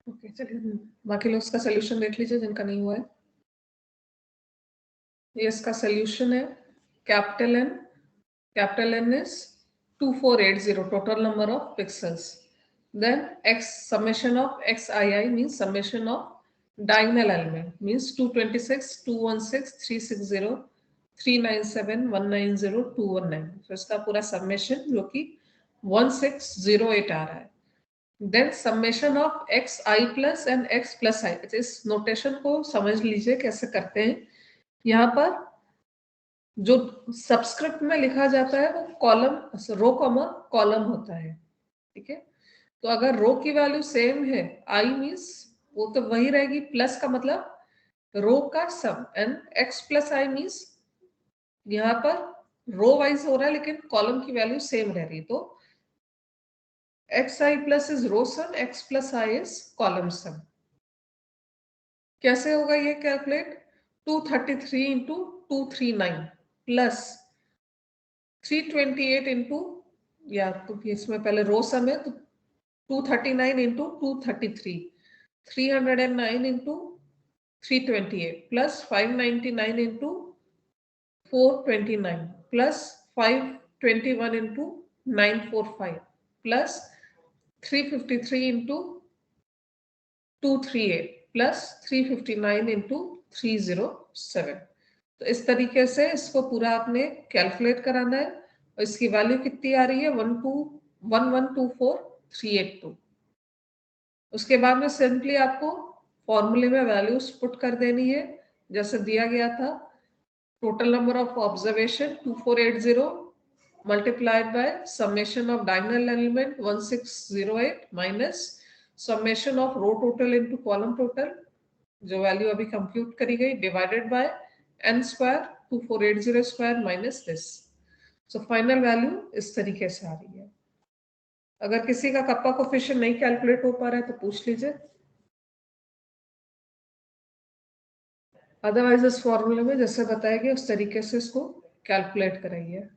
ओके, चलिए बाकी लोग इसका सोल्यूशन देख लीजिए जिनका नहीं हुआ है। ये इसका सोल्यूशन है। Capital N is 2480 total number of pixels. Then x summation of xii means summation of diagonal element means 226, 216, 360, 397, 190, 219. तो इसका पूरा summation जो कि 1608 आ रहा है। Then summation of xi plus and x plus i. इस नोटेशन को समझ लीजिए कैसे करते हैं। यहाँ पर जो सबस्क्रिप्ट में लिखा जाता है वो कॉलम रो कॉमा कॉलम होता है, ठीक है। तो अगर रो की वैल्यू सेम है आई मींस वो तो वही रहेगी, प्लस का मतलब रो का sum, and X plus I means यहाँ पर रो वाइज हो रहा है लेकिन कॉलम की वैल्यू सेम रह रही है। तो X I plus is row sum, X plus I is column sum. कैसे होगा ये कैलकुलेट? 233 इंटू 239 प्लस 328 इंटू, या तो इसमें पहले रो सम है तो 239 into 233, 309 into 328 plus 599 into 429 plus 521 into 945 plus 353 into 238 plus 359 into 307। तो इस तरीके से इसको पूरा आपने कैलकुलेट कराना है और इसकी वैल्यू कितनी आ रही है 1124382। उसके बाद में सिंपली आपको फॉर्मूले में वैल्यूज पुट कर देनी है जैसे दिया गया था। Total number of observation 2480 multiplied by summation of diagonal element 1608 minus summation of row total into column total जो वैल्यू अभी कंप्यूट करी गई divided by n square 2480 square minus this. So final value इस तरीके से आ रही है। अगर किसी का कप्पा कोफिशिएंट नहीं कैलकुलेट हो पा रहा है तो पूछ लीजिए, अदरवाइज इस फॉर्मूले में जैसे बताया गया उस तरीके से इसको कैलकुलेट कराइए।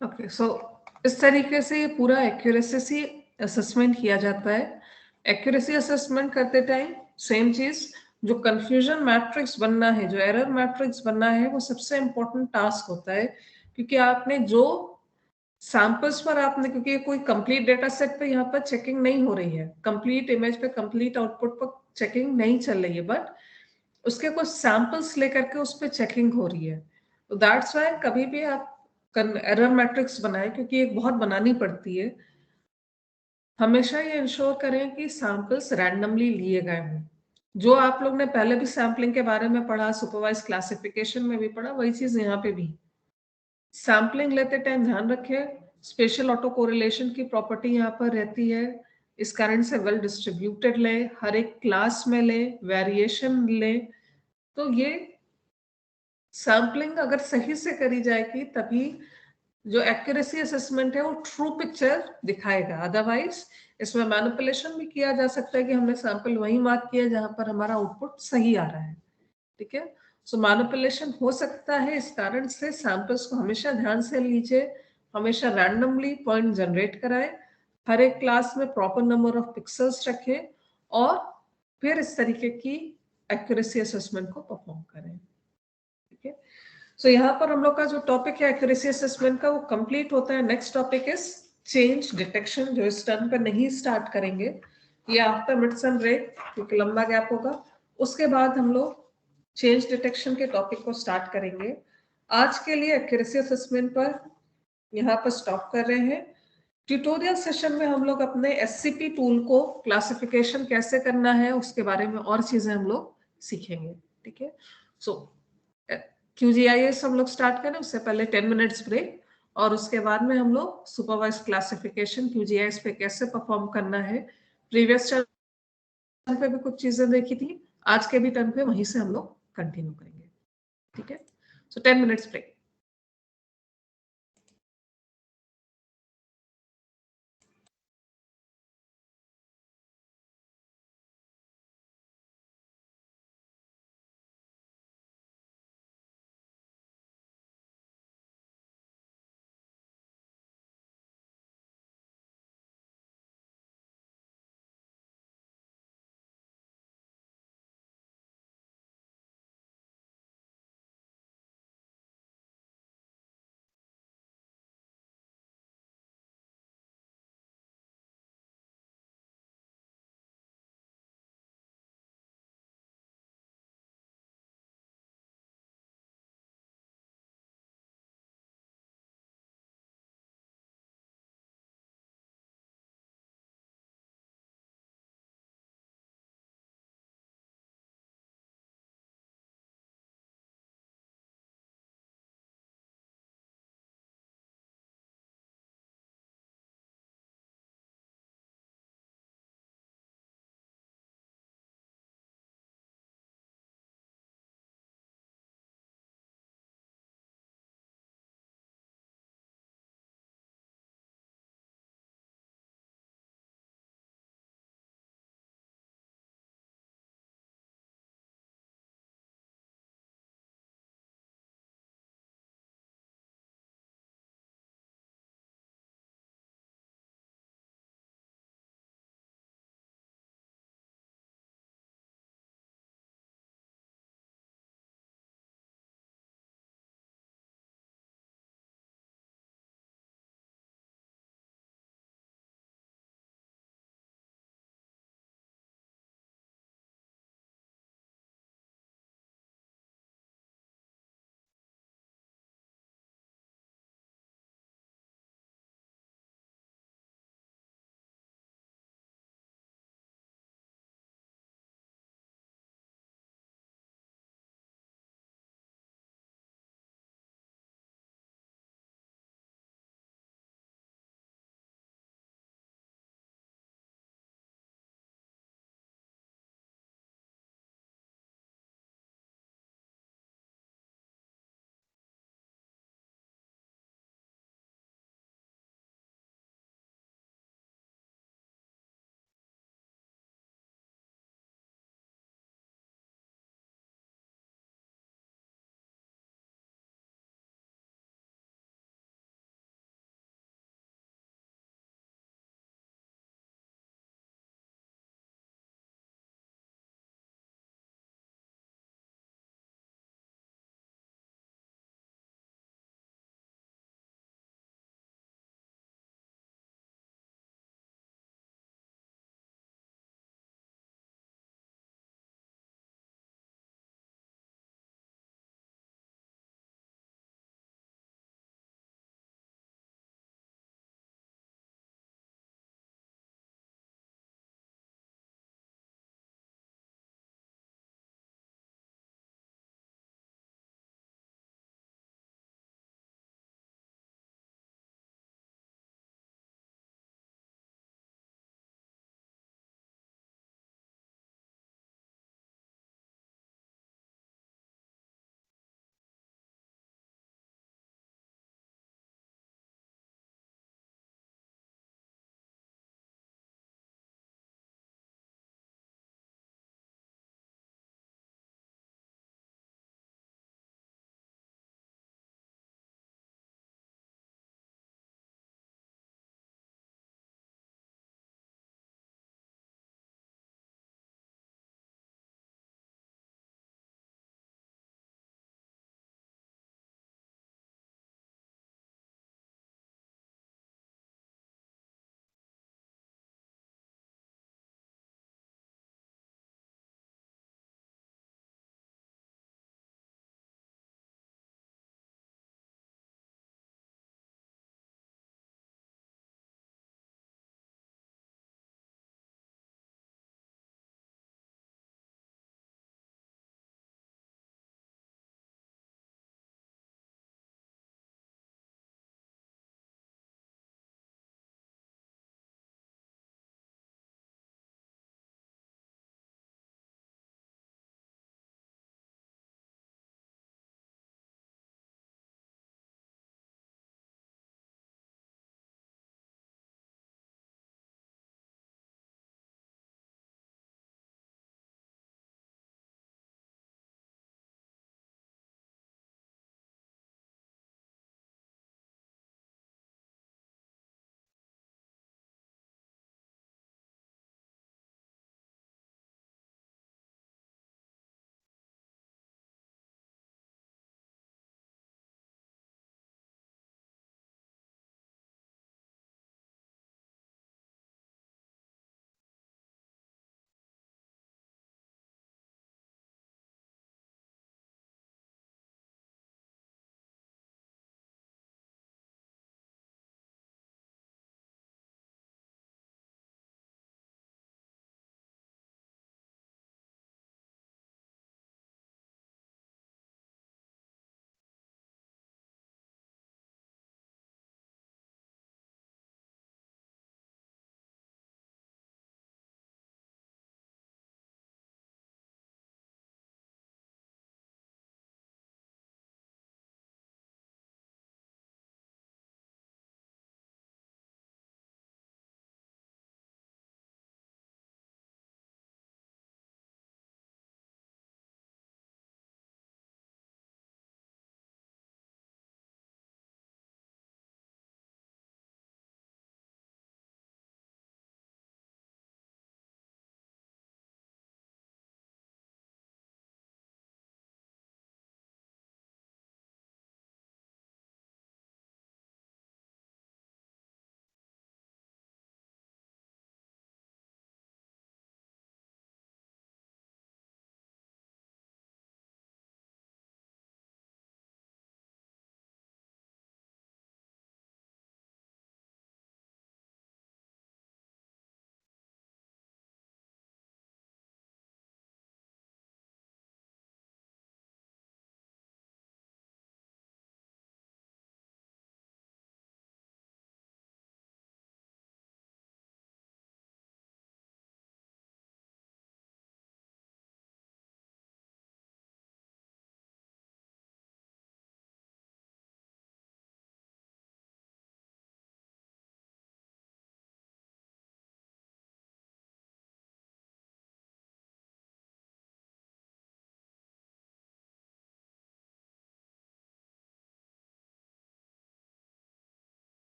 ओके, सो इस तरीके से ये पूरा एक्यूरेसी असेसमेंट किया जाता है। एक्यूरेसी असेसमेंट करते टाइम सेम चीज, जो कंफ्यूजन मैट्रिक्स बनना है, जो एरर मैट्रिक्स बनना है, वो सबसे इंपॉर्टेंट टास्क होता है। क्योंकि आपने जो सैंपल्स पर आपने, क्योंकि कोई कंप्लीट डेटा सेट पे यहाँ पर चेकिंग नहीं हो रही है, कंप्लीट इमेज पे, कंप्लीट आउटपुट पर चेकिंग नहीं चल रही है, बट उसके कुछ सैंपल्स लेकर के उस पर चेकिंग हो रही है। तो दैट्स वाई कभी भी आप एरर मैट्रिक्स बनाए, क्योंकि एक बहुत बनानी पड़ती है, हमेशा ये इंश्योर करें कि सैंपल्स रैंडमली लिए गए हों। जो आप लोग ने पहले भी सैम्पलिंग के बारे में पढ़ा, सुपरवाइज क्लासिफिकेशन में भी पढ़ा, वही चीज यहाँ पे भी। सैम्पलिंग लेते टाइम ध्यान रखें, स्पेशल ऑटो कोरिलेशन की प्रॉपर्टी यहाँ पर रहती है, इस कारण से वेल डिस्ट्रीब्यूटेड ले, हर एक क्लास में ले, वेरिएशन ले। तो ये सैम्पलिंग अगर सही से करी जाएगी तभी जो एक्यूरेसी असेसमेंट है वो ट्रू पिक्चर दिखाएगा। अदरवाइज इसमें मैनिपुलेशन भी किया जा सकता है कि हमने सैंपल वही मार्क किया जहां पर हमारा आउटपुट सही आ रहा है। ठीक है, सो मैनिपुलेशन हो सकता है, इस कारण से सैंपल्स को हमेशा ध्यान से लीजिए, हमेशा रैंडमली पॉइंट जनरेट कराएं, हर एक क्लास में प्रॉपर नंबर ऑफ पिक्सल्स रखें और फिर इस तरीके की एक्यूरेसी असेसमेंट को परफॉर्म करें। ठीक है, सो यहाँ पर हम लोग का जो टॉपिक है एक्यूरेसी असेसमेंट का वो कंप्लीट होता है। Next topic is change detection, जो इस टर्म पर नहीं स्टार्ट करेंगे, ये आफ्टर मिड सम ब्रेक, क्योंकि लंबा गैप होगा। उसके बाद हम लोग चेंज डिटेक्शन के टॉपिक को स्टार्ट करेंगे। आज के लिए एक्यूरेसी असेसमेंट पर यहाँ पर स्टॉप कर रहे हैं। ट्यूटोरियल सेशन में हम लोग अपने एससीपी टूल को क्लासिफिकेशन कैसे करना है उसके बारे में और चीजें हम लोग सीखेंगे। ठीक है, सो QGIS हम लोग स्टार्ट करें उससे पहले 10 मिनट्स ब्रेक, और उसके बाद में हम लोग सुपरवाइज क्लासिफिकेशन QGIS पे कैसे परफॉर्म करना है, प्रीवियस टर्म पे भी कुछ चीजें देखी थी, आज के भी टर्म पे वहीं से हम लोग कंटिन्यू करेंगे। ठीक है, so 10 minutes break.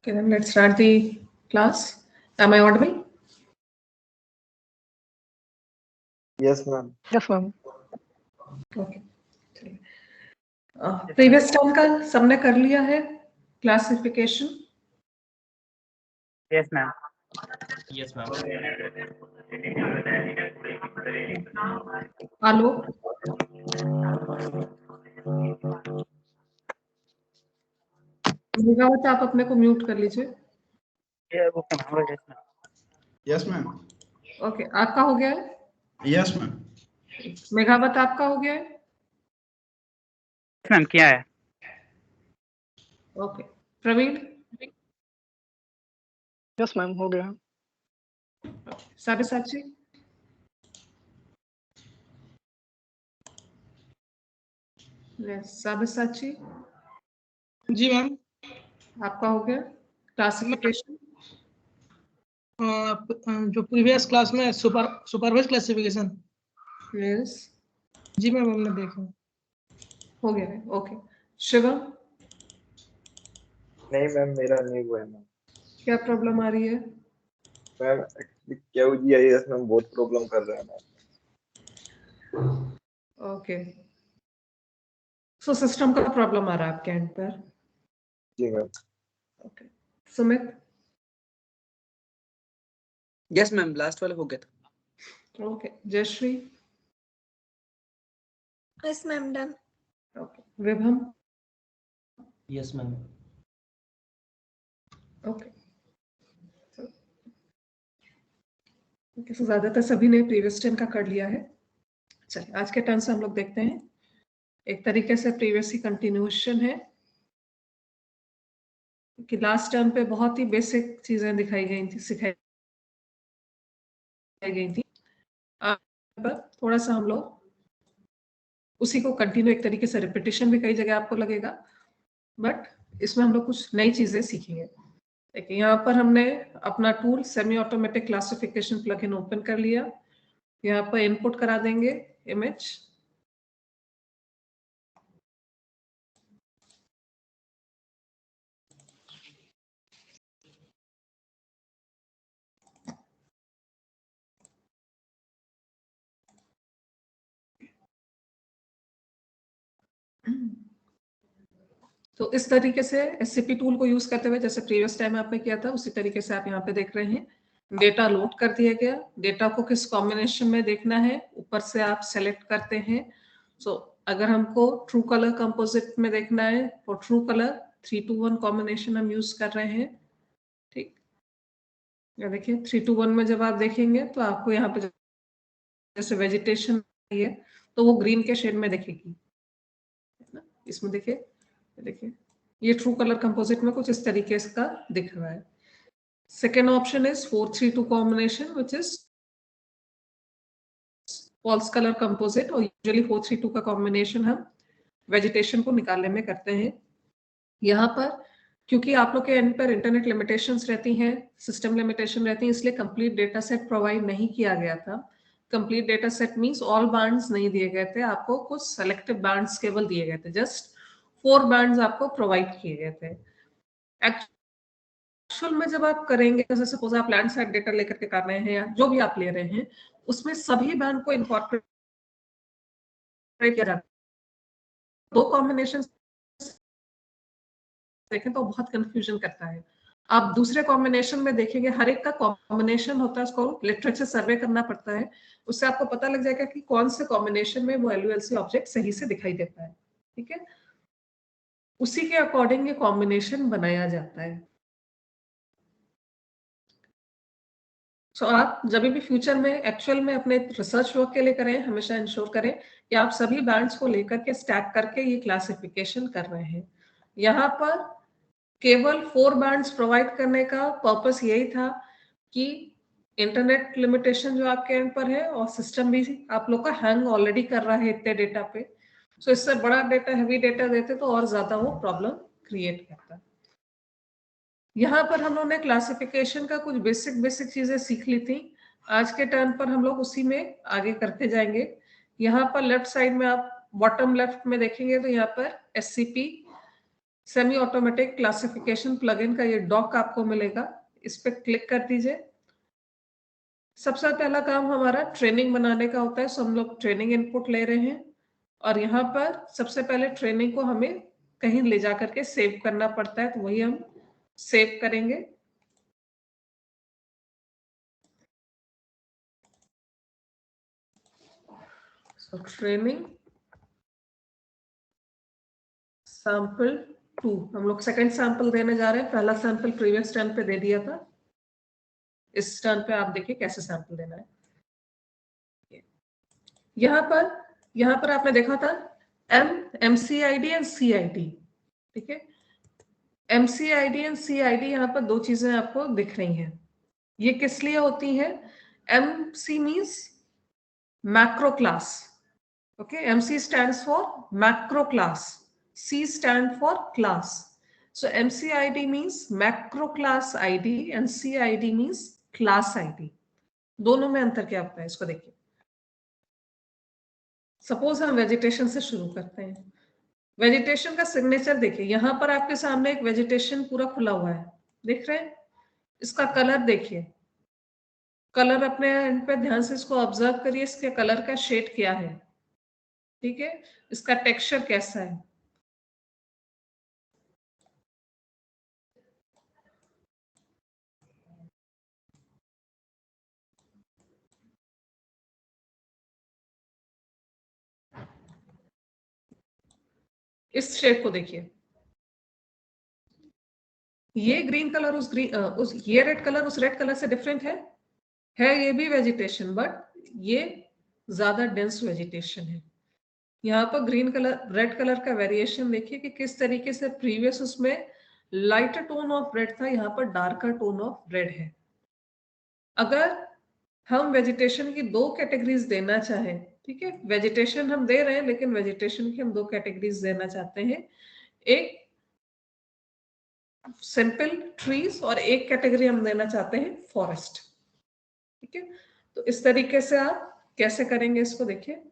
Okay, then let's start the class. Am I audible? Yes, ma'am. Yes, ma'am. Okay. Previous term का सबने कर लिया है classification? Yes, ma'am. Yes, ma'am. आलोक, मेघावत आप अपने को म्यूट कर लीजिए. Yeah, okay, ma'am. Yes, ma'am. Yes ma'am. Okay, आपका हो गया है? Yes ma'am. मेघावत आपका हो गया है? Yes, ma'am. क्या है? ओके. प्रवीण, यस मैम, हो गया. साबिसाची, साबिसाची जी मैम. आपका हो गया क्लासिफिकेशन? जो प्रीवियस क्लास में सुपरवाइज क्लासिफिकेशन. यस, जी मैम, हमने देखा. हो गया है. ओके. शिवम, नहीं मैम, मेरा नहीं हुआ है मैम. क्या प्रॉब्लम आ रही है? मैम एक्चुअली QGIS में बहुत प्रॉब्लम कर रहा है मैम. ओके, सो सिस्टम का प्रॉब्लम आ रहा है आपके एंड पर? जी ma'am. Okay. Sumit? Yes ma'am, last वाला हो गया था. Okay. Jayshree? Yes, ma'am, done. Okay. Vibham? Yes, ma'am. Okay. Okay, so ज्यादातर सभी ने प्रीवियस टर्म का कर लिया है. चलिए, आज के टर्म से हम लोग देखते हैं. एक तरीके से प्रीवियस ही कंटिन्यूएशन है कि लास्ट टर्म पे बहुत ही बेसिक चीजें दिखाई गई थी, सिखाई गई थी. पर थोड़ा सा हम लोग उसी को कंटिन्यू, एक तरीके से रिपीटिशन भी कई जगह आपको लगेगा, बट इसमें हम लोग कुछ नई चीजें सीखेंगे. देखिए, यहाँ पर हमने अपना tool semi automatic classification plugin open कर लिया. यहाँ पर इनपुट करा देंगे इमेज. तो इस तरीके से SCP टूल को यूज करते हुए, जैसे प्रीवियस टाइम आपने किया था, उसी तरीके से आप यहाँ पे देख रहे हैं. डेटा लोड कर दिया गया. डेटा को किस कॉम्बिनेशन में देखना है, ऊपर से आप सेलेक्ट करते हैं. सो अगर हमको ट्रू कलर कंपोजिट में देखना है, तो ट्रू कलर 3-to-1 कॉम्बिनेशन हम यूज कर रहे हैं. ठीक, या देखिए 3-to-1 में जब आप देखेंगे तो आपको यहाँ पे जैसे वेजिटेशन है तो वो ग्रीन के शेड में दिखेगी. इसमें देखिए ये ट्रू कलर कंपोजिट में कुछ इस तरीके का दिख रहा है. Second option is 4-3-2 combination which is false colour composite, और यूजुअली 4-3-2 का कॉम्बिनेशन हम वेजिटेशन को निकालने में करते हैं. यहाँ पर क्योंकि आप लोग के एंड पर इंटरनेट लिमिटेशंस रहती हैं, सिस्टम लिमिटेशन रहती है, इसलिए कंप्लीट डेटा सेट प्रोवाइड नहीं किया गया था. Complete data set means all bands नहीं दिए गए थे आपको, कुछ सेलेक्टिव बैंड्स केवल दिए गए थे. जस्ट 4 बैंड्स आपको प्रोवाइड किए गए थे. एक्चुअल में जब आप करेंगे, जैसे सपोज आप लैंड साइड डेटा लेकर के कर रहे हैं या जो भी आप ले रहे हैं, उसमें सभी बैंड को इनकॉर्पोरेट किया जाता है. 2 कॉम्बिनेशन देखें तो बहुत कंफ्यूजन करता है. आप दूसरे कॉम्बिनेशन में देखेंगे, हर एक का कॉम्बिनेशन होता है, उसको लिटरेचर सर्वे करना पड़ता है. उससे आपको पता लग जाएगा कि कौन से कॉम्बिनेशन में वो LULC ऑब्जेक्ट सही से दिखाई देता है. ठीक है, उसी के अकॉर्डिंग ये कॉम्बिनेशन बनाया जाता है. सो आप जब भी फ्यूचर में एक्चुअल में अपने रिसर्च वर्क के लिए करें, हमेशा इंश्योर करें कि आप सभी बैंड्स को लेकर के स्टैक करके ये क्लासिफिकेशन कर रहे हैं. यहाँ पर केवल 4 बैंड्स प्रोवाइड करने का पर्पस यही था कि इंटरनेट लिमिटेशन जो आपके एंड पर है और सिस्टम भी आप लोग का हैंग ऑलरेडी कर रहा है इतने डेटा पे. सो इससे बड़ा डेटा, हैवी डेटा देते तो और ज्यादा वो प्रॉब्लम क्रिएट करता. यहाँ पर हम लोगों ने क्लासिफिकेशन का कुछ बेसिक चीजें सीख ली थी. आज के टर्न पर हम लोग उसी में आगे करते जाएंगे. यहाँ पर लेफ्ट साइड में आप बॉटम लेफ्ट में देखेंगे तो यहाँ पर SCP semi automatic classification plugin का ये डॉक आपको मिलेगा, इस पे क्लिक कर दीजिए। सबसे पहला काम हमारा ट्रेनिंग बनाने का होता है, सो हम लोग ट्रेनिंग इनपुट ले रहे हैं और यहाँ पर सबसे पहले ट्रेनिंग को हमें कहीं ले जा करके सेव करना पड़ता है, तो वही हम सेव करेंगे। सो ट्रेनिंग सैंपल 2, हम लोग सेकंड सैंपल देने जा रहे हैं। पहला सैंपल प्रीवियस टर्न पे दे दिया था, इस टर्न पे आप देखिए कैसे सैंपल देना है। यहाँ पर आपने देखा था MCID एंड CID, ठीक है। MCID एंड CID यहाँ पर दो चीजें आपको दिख रही हैं। ये किस लिए होती है? MC means macro class, okay. MC stands for macro class, C stand for class. So MCID means macro class ID and CID means class ID. दोनों में अंतर क्या होता है इसको देखिए। सपोज हम वेजिटेशन से शुरू करते हैं। वेजिटेशन का सिग्नेचर देखिए, यहाँ पर आपके सामने एक वेजिटेशन पूरा खुला हुआ है, देख रहे हैं? इसका कलर देखिए, कलर अपने एंड पे ध्यान से इसको ऑब्जर्व करिए, इसके कलर का शेड क्या है, ठीक है, इसका टेक्सचर कैसा है। इस शेप को देखिए, ये ग्रीन कलर ये रेड कलर उस रेड कलर से डिफरेंट है ये भी वेजिटेशन, बट ये ज्यादा डेंस वेजिटेशन है। यहाँ पर ग्रीन कलर रेड कलर का वेरिएशन देखिए कि किस तरीके से प्रीवियस उसमें लाइटर टोन ऑफ रेड था, यहाँ पर डार्कर टोन ऑफ रेड है। अगर हम वेजिटेशन की दो कैटेगरीज देना चाहें, ठीक है, वेजिटेशन हम दे रहे हैं लेकिन वेजिटेशन की हम दो कैटेगरीज देना चाहते हैं, एक सिंपल ट्रीज और एक कैटेगरी हम देना चाहते हैं फॉरेस्ट, ठीक है। तो इस तरीके से आप कैसे करेंगे इसको देखिए।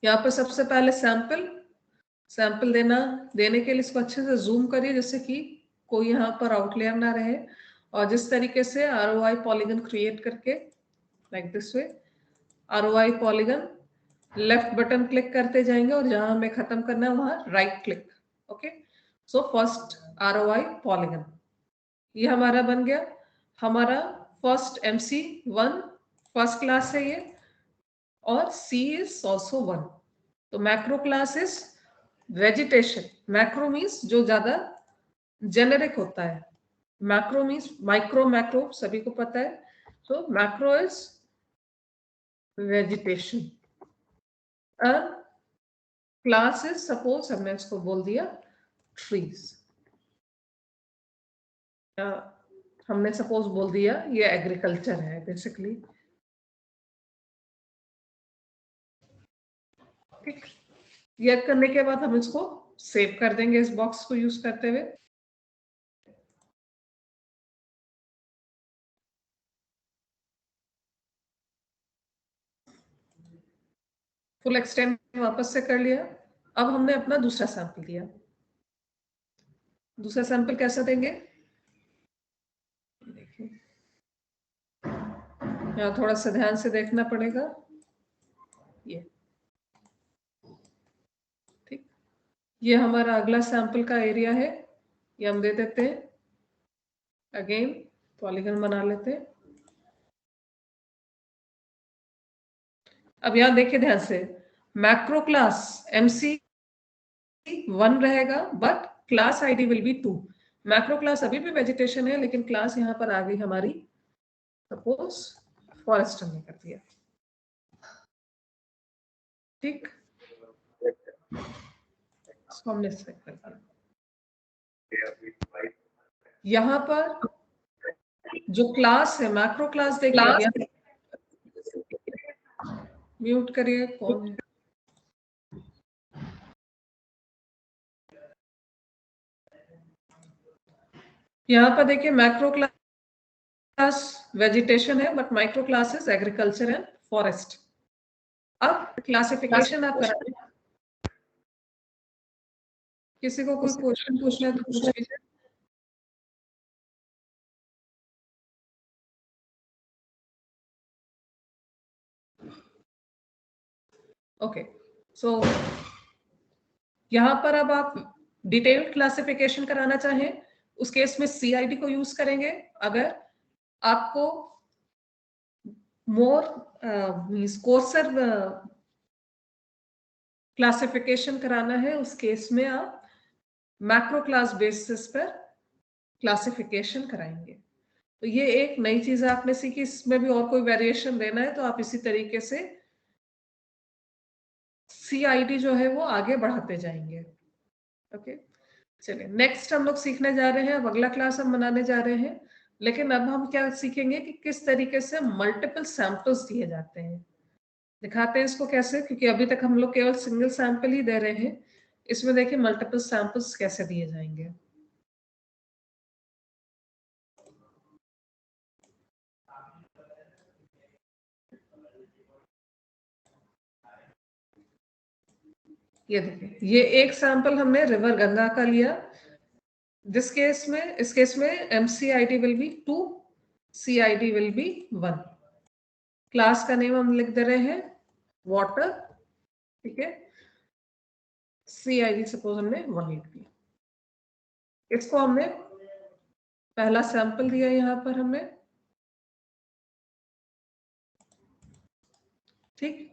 यहाँ पर सबसे पहले सैंपल देने के लिए इसको अच्छे से जूम करिए जिससे कि कोई यहाँ पर आउटलेयर ना रहे, और जिस तरीके से ROI पॉलीगन क्रिएट करके like this way ROI polygon left button click करते जाएंगे और जहां हमें खत्म करना है वहां right click, okay. So first ROI polygon ये हमारा बन गया। हमारा फर्स्ट MC1 फर्स्ट क्लास है ये, और C इज ऑल्सो 1। तो macro class is vegetation. Macro means जो ज्यादा जेनेरिक होता है, मैक्रो मीन्स मैक्रो सभी को पता है। तो macro is vegetation, class is suppose हमने इसको बोल दिया ट्रीज, हमने सपोज बोल दिया ये एग्रीकल्चर है बेसिकली, ठीक। ये करने के बाद हम इसको सेव कर देंगे इस बॉक्स को यूज करते हुए। फुल एक्सटेंड वापस से कर लिया। अब हमने अपना दूसरा सैंपल दिया। दूसरा सैंपल कैसा देंगे देखिए, यहाँ थोड़ा सा ध्यान से देखना पड़ेगा। ये ठीक, ये हमारा अगला सैंपल का एरिया है, ये हम दे देते हैं। अगेन पॉलीगन बना लेते हैं। अब यहाँ देखिए ध्यान से, मैक्रो क्लास MC1 रहेगा but class ID will be 2। Macro class अभी भी वेजिटेशन है लेकिन क्लास यहाँ पर आ गई हमारी, सपोज फॉरेस्ट हमने कर दिया, ठीक। हमने सेलेक्ट कर दिया। यहाँ पर जो क्लास है मैक्रो क्लास देखिए, म्यूट करिए, कौन है? यहाँ पर देखिए मैक्रो क्लास वेजिटेशन है but micro class is agriculture and forest. अब क्लासिफिकेशन आप करेंगे, किसी को कोई क्वेश्चन पूछना है तो पूछ लीजिए। ओके, सो यहाँ पर अब आप डिटेल्ड क्लासिफिकेशन कराना चाहें उस केस में CID को यूज करेंगे। अगर आपको मोर मींस कोर्सर क्लासिफिकेशन कराना है उस केस में आप मैक्रो क्लास बेसिस पर क्लासिफिकेशन कराएंगे। तो ये एक नई चीज आपने सीखी। इसमें भी और कोई वेरिएशन देना है तो आप इसी तरीके से CID जो है वो आगे बढ़ाते जाएंगे। ओके, चलिए नेक्स्ट हम लोग सीखने जा रहे हैं। अब अगला क्लास हम बनाने जा रहे हैं, लेकिन अब हम क्या सीखेंगे कि किस तरीके से मल्टीपल सैंपल्स दिए जाते हैं। दिखाते हैं इसको कैसे, क्योंकि अभी तक हम लोग केवल सिंगल सैंपल ही दे रहे हैं। इसमें देखिए मल्टीपल सैंपल्स कैसे दिए जाएंगे। ये देखिए, ये एक सैंपल हमने रिवर गंगा का लिया। इस केस में MCID will be 2, CID will be 1। Class का नेम हम लिख दे रहे हैं वाटर, ठीक है। CID सपोज हमने 1 लिख दिया। इसको हमने पहला सैंपल दिया यहाँ पर हमने, ठीक,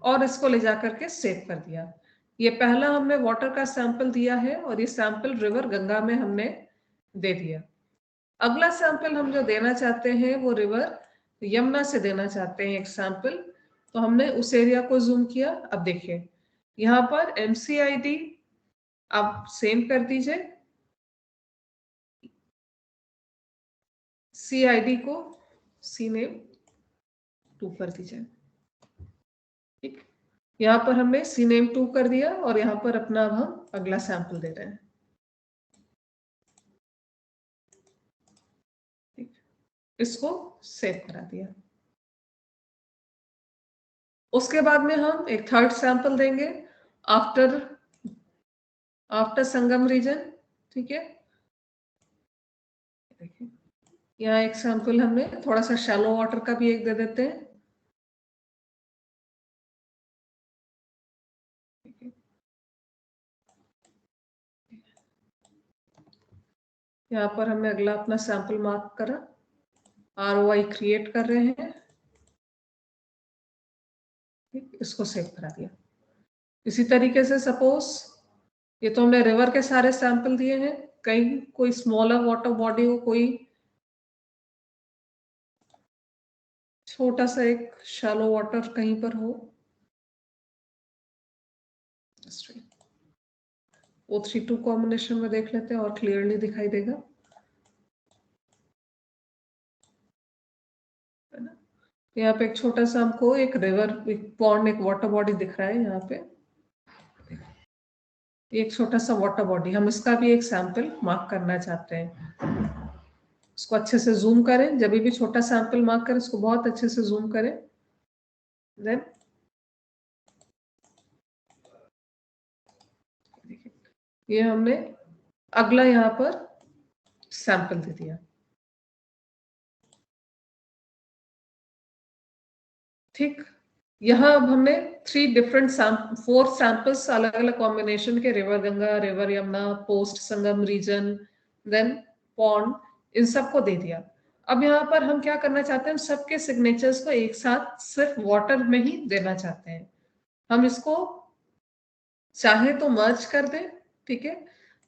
और इसको ले जाकर के सेव कर दिया। ये पहला हमने वाटर का सैंपल दिया है और ये सैंपल रिवर गंगा में हमने दे दिया। अगला सैंपल हम जो देना चाहते हैं वो रिवर यमुना से देना चाहते हैं एक सैंपल। तो हमने उस एरिया को जूम किया। अब देखिए यहाँ पर MCID आप सेम कर दीजिए, CID को CNAME 2 कर दीजिए, ठीक। यहाँ पर हमने CNAME 2 कर दिया और यहाँ पर अपना अब हम अगला सैंपल दे रहे हैं, ठीक। इसको सेव करा दिया। उसके बाद में हम एक थर्ड सैंपल देंगे आफ्टर संगम रीजन, ठीक है। देखिए यहाँ एक सैंपल हमने थोड़ा सा शैलो वाटर का भी एक दे देते हैं, यहाँ पर हमने अगला अपना सैंपल मार्क करा, ROI क्रिएट कर रहे हैं, ठीक, इसको सेव करा दिया। इसी तरीके से सपोज ये तो हमने रिवर के सारे सैंपल दिए हैं, कहीं कोई स्मॉलर वाटर बॉडी हो, कोई छोटा सा एक शैलो वाटर कहीं पर हो, O3-2 कॉम्बिनेशन में देख लेते हैं और क्लियरली दिखाई देगा, है ना। यहाँ पे एक छोटा सा हमको एक रिवर, एक पॉन्ड, एक वाटर बॉडी दिख रहा है। यहाँ पे एक छोटा सा वाटर बॉडी, हम इसका भी एक सैंपल मार्क करना चाहते हैं। इसको अच्छे से जूम करें, जब भी छोटा सैंपल मार्क करें इसको बहुत अच्छे से जूम करें। देन ये हमने अगला यहाँ पर सैंपल दे दिया, ठीक। यहाँ अब हमने 4 सैंपल्स अलग अलग कॉम्बिनेशन के, river Ganga, river Yamuna, post Sangam region, then pond, इन सबको दे दिया। अब यहाँ पर हम क्या करना चाहते हैं, हम सबके सिग्नेचर्स को एक साथ सिर्फ वाटर में ही देना चाहते हैं। हम इसको चाहे तो मर्ज कर दें, ठीक है,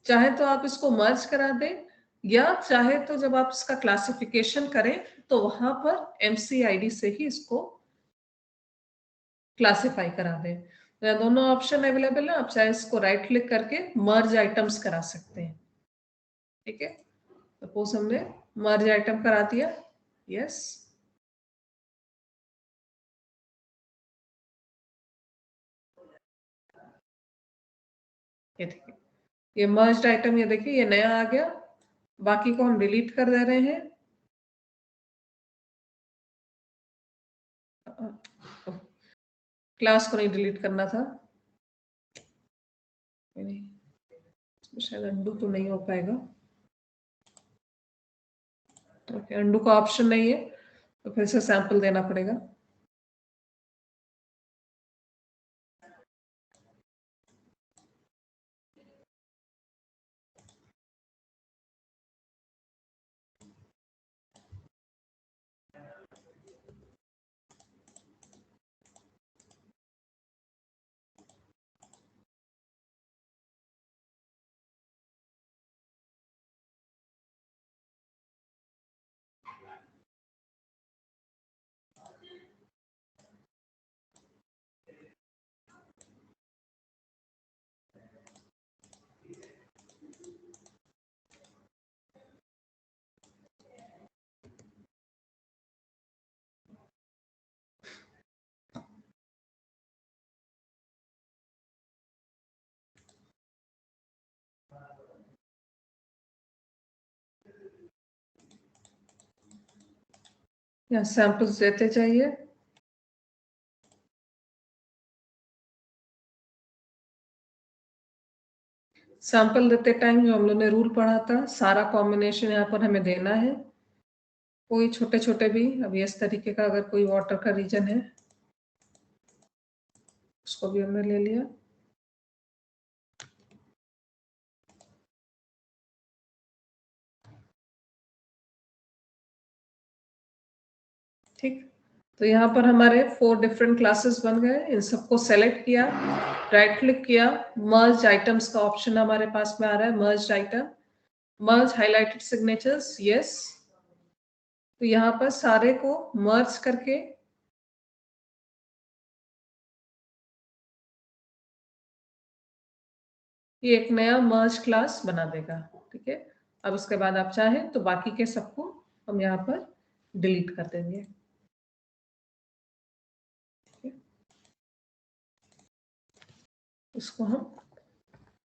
चाहे तो आप इसको मर्ज करा दें, या चाहे तो जब आप इसका क्लासिफिकेशन करें तो वहां पर MCID से ही इसको क्लासिफाई करा दें। तो दोनों ऑप्शन अवेलेबल है, आप चाहे इसको राइट क्लिक करके मर्ज आइटम्स करा सकते हैं, ठीक है। सपोज हमने मर्ज आइटम करा दिया, यस, ये देखिए ये मर्ज आइटम, ये देखिए ये नया आ गया। बाकी को हम डिलीट कर दे रहे हैं। क्लास को नहीं डिलीट करना था, नहीं, शायद अंडू तो नहीं हो पाएगा। ओके, अंडू का ऑप्शन नहीं है तो फिर से सैंपल देना पड़ेगा। यहाँ सैंपल्स देते जाइए। सैंपल देते टाइम जो हम लोग ने रूल पढ़ा था, सारा कॉम्बिनेशन यहाँ पर हमें देना है, कोई छोटे छोटे भी। अब इस तरीके का अगर कोई वाटर का रीजन है उसको भी हमने ले लिया। ठीक, तो यहाँ पर हमारे 4 डिफरेंट क्लासेस बन गए। इन सबको सेलेक्ट किया, राइट क्लिक किया, मर्ज आइटम्स का ऑप्शन हमारे पास में आ रहा है, मर्ज आइटम, मर्ज हाइलाइटेड सिग्नेचर्स, यस। तो यहाँ पर सारे को मर्ज करके ये एक नया मर्ज क्लास बना देगा। ठीक है, अब उसके बाद आप चाहें तो बाकी के सबको हम यहाँ पर डिलीट कर देंगे। इसको हम